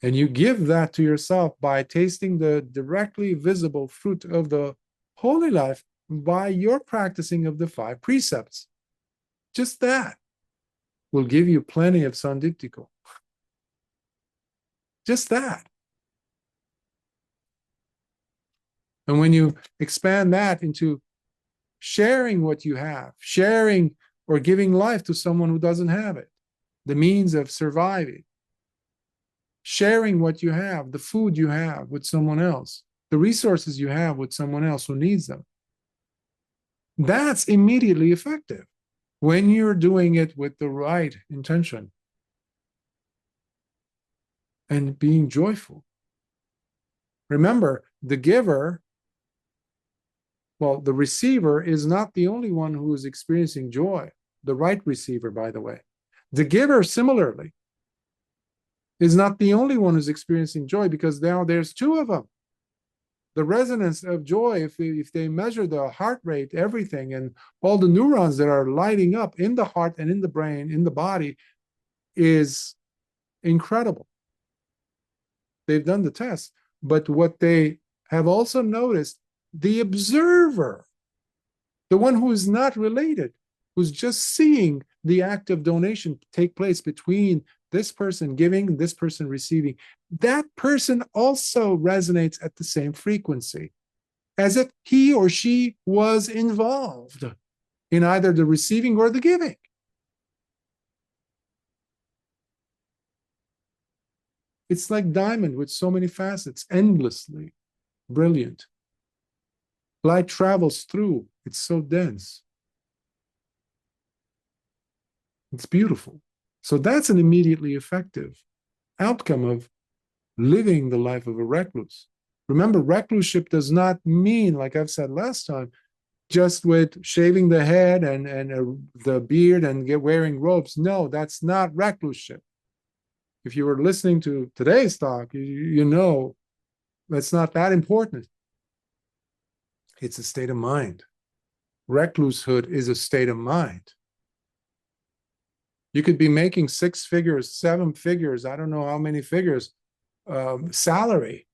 And you give that to yourself by tasting the directly visible fruit of the holy life by your practicing of the 5 precepts. Just that will give you plenty of sanditthiko. Just that. And when you expand that into sharing what you have, sharing or giving life to someone who doesn't have it, the means of surviving, sharing what you have, the food you have with someone else, the resources you have with someone else who needs them, that's immediately effective when you're doing it with the right intention and being joyful. Remember, the giver, well, the receiver is not the only one who is experiencing joy. The right receiver, by the way. The giver, similarly, is not the only one who's experiencing joy, because now there's two of them. The resonance of joy, if they measure the heart rate, everything, and all the neurons that are lighting up in the heart and in the brain, in the body, is incredible. They've done the test. But what they have also noticed, the observer, the one who is not related, who's just seeing the act of donation take place between this person giving, this person receiving, that person also resonates at the same frequency, as if he or she was involved in either the receiving or the giving. It's like diamond with so many facets, endlessly brilliant. Light travels through, it's so dense. It's beautiful. So that's an immediately effective outcome of living the life of a recluse. Remember, recluseship does not mean, like I've said last time, just with shaving the head and the beard and wearing robes. No, that's not recluseship. If you were listening to today's talk, you know that's not that important. It's a state of mind. Reclusehood is a state of mind. You could be making 6 figures, 7 figures, I don't know how many figures, salary,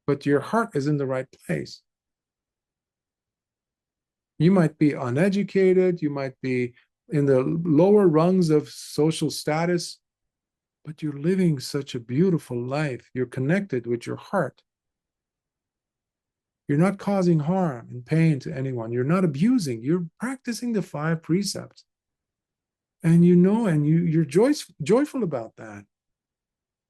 but your heart is in the right place. You might be uneducated, you might be in the lower rungs of social status, but you're living such a beautiful life. You're connected with your heart. You're not causing harm and pain to anyone. You're not abusing. You're practicing the 5 precepts. And you know, and you're joyful about that.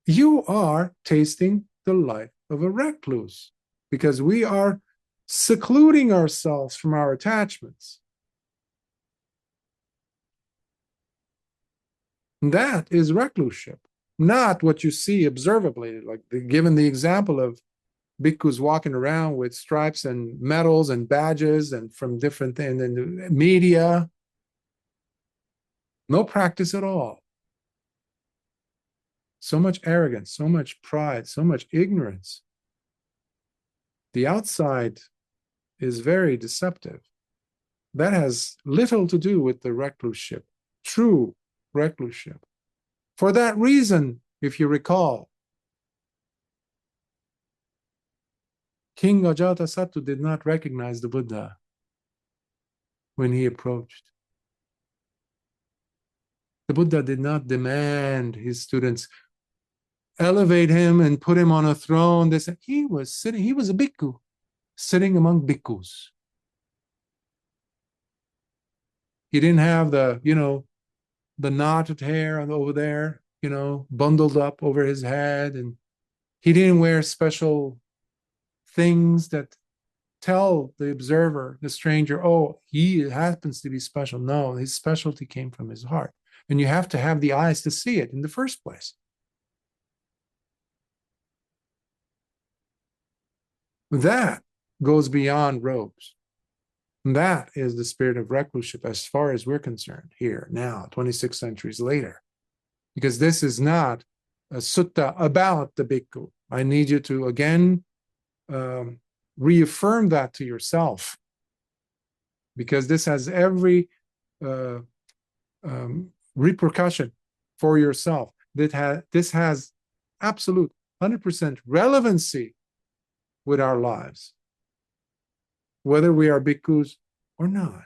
You are tasting the life of a recluse, because we are secluding ourselves from our attachments. And that is recluseship, not what you see observably, like given the example of bhikkhus walking around with stripes and medals and badges and from different things in the media. No practice at all. So much arrogance, so much pride, so much ignorance. The outside is very deceptive. That has little to do with the recluseship, true recluseship. For that reason, if you recall, King Ajatassatu did not recognize the Buddha when he approached. The Buddha did not demand his students elevate him and put him on a throne. He was sitting, he was a bhikkhu, sitting among bhikkhus. He didn't have the, the knotted hair over there, bundled up over his head. And he didn't wear special things that tell the observer, the stranger, oh, he happens to be special. No, his specialty came from his heart. And you have to have the eyes to see it in the first place. That goes beyond robes. That is the spirit of recluseship as far as we're concerned here now, 26 centuries later. Because this is not a sutta about the bhikkhu. I need you to, again, reaffirm that to yourself. Because this has every repercussion for yourself. This has absolute 100% relevancy with our lives, whether we are bhikkhus or not.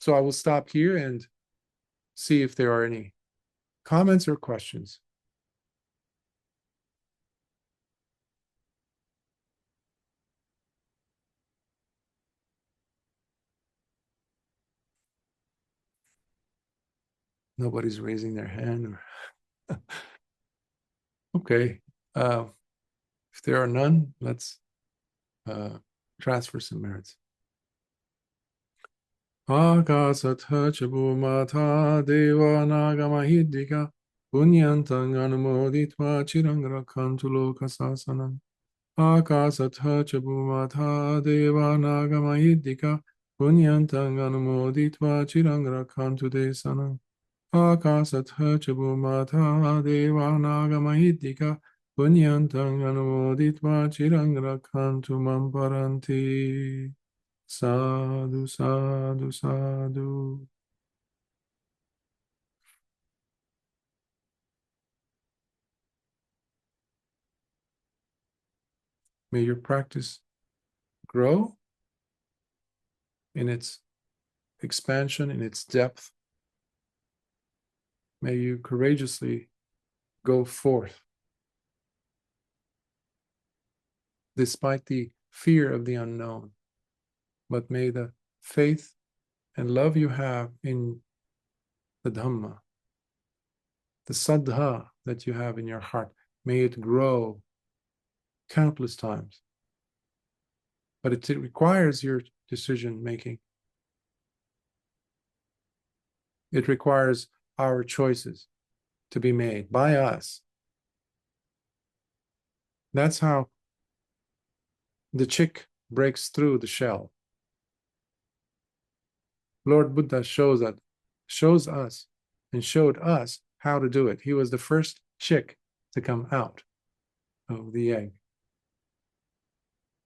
So I will stop here and see if there are any comments or questions. Nobody's raising their hand. Okay. If there are none, let's transfer some merits. Akasatha chabumata deva nagamahidika punyantang anumoditva chirang rakhantu lokasasanam. Akasatha chabumata deva nagamahidika punyantang anumoditva chirang rakhantu desanam. Akasatha chabumata deva nagamahidika punyantang anumoditva chirang rakhantu mamparanti. Sadhu, sadhu, sadhu. May your practice grow in its expansion, in its depth. May you courageously go forth despite the fear of the unknown. But may the faith and love you have in the Dhamma, the saddha that you have in your heart, may it grow countless times. But it requires your decision making. It requires our choices to be made by us. That's how the chick breaks through the shell. Lord Buddha shows us and showed us how to do it. He was the first chick to come out of the egg.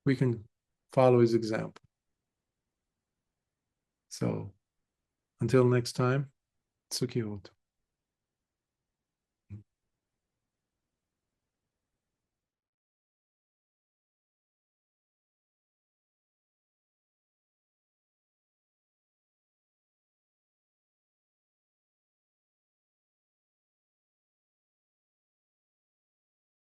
We can follow his example. So, until next time, Sukhi Hotu.